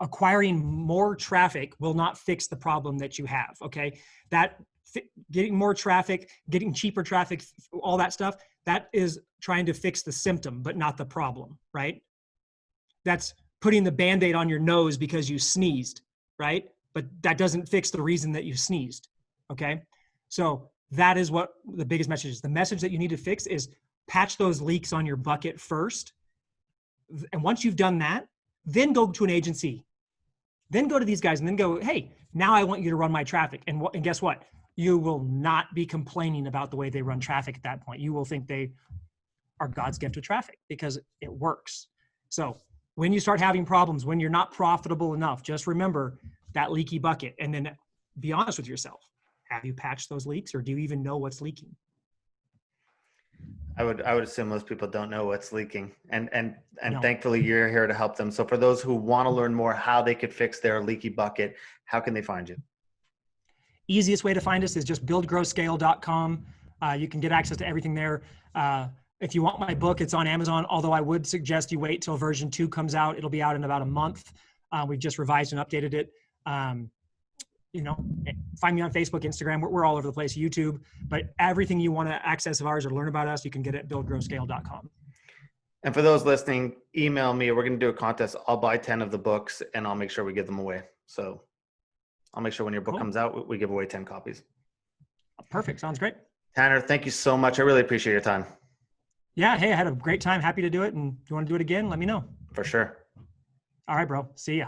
acquiring more traffic will not fix the problem that you have. Okay, getting more traffic, getting cheaper traffic, all that stuff, that is trying to fix the symptom, but not the problem, right? That's putting the Band-Aid on your nose because you sneezed, right? But that doesn't fix the reason that you sneezed, okay? So that is what the biggest message is. The message that you need to fix is patch those leaks on your bucket first. And once you've done that, then go to an agency. Then go to these guys and then go, hey, now I want you to run my traffic. And guess what? You will not be complaining about the way they run traffic at that point. You will think they are God's gift to traffic because it works. So when you start having problems, when you're not profitable enough, just remember that leaky bucket and then be honest with yourself. Have you patched those leaks, or do you even know what's leaking? I would assume most people don't know what's leaking, and No. Thankfully you're here to help them. So for those who want to learn more how they could fix their leaky bucket, how can they find you? Easiest way to find us is just buildgrowscale.com. You can get access to everything there. If you want my book, it's on Amazon, although I would suggest you wait till version 2 comes out. It'll be out in about a month. We've just revised and updated it. Find me on Facebook, Instagram. We're all over the place, YouTube. But everything you want to access of ours or learn about us, you can get at buildgrowscale.com. And for those listening, email me. We're going to do a contest. I'll buy 10 of the books, and I'll make sure we give them away. So I'll make sure when your book comes out, we give away 10 copies. Perfect. Sounds great. Tanner, thank you so much. I really appreciate your time. Yeah. Hey, I had a great time. Happy to do it. And if you want to do it again, let me know. For sure. All right, bro. See ya.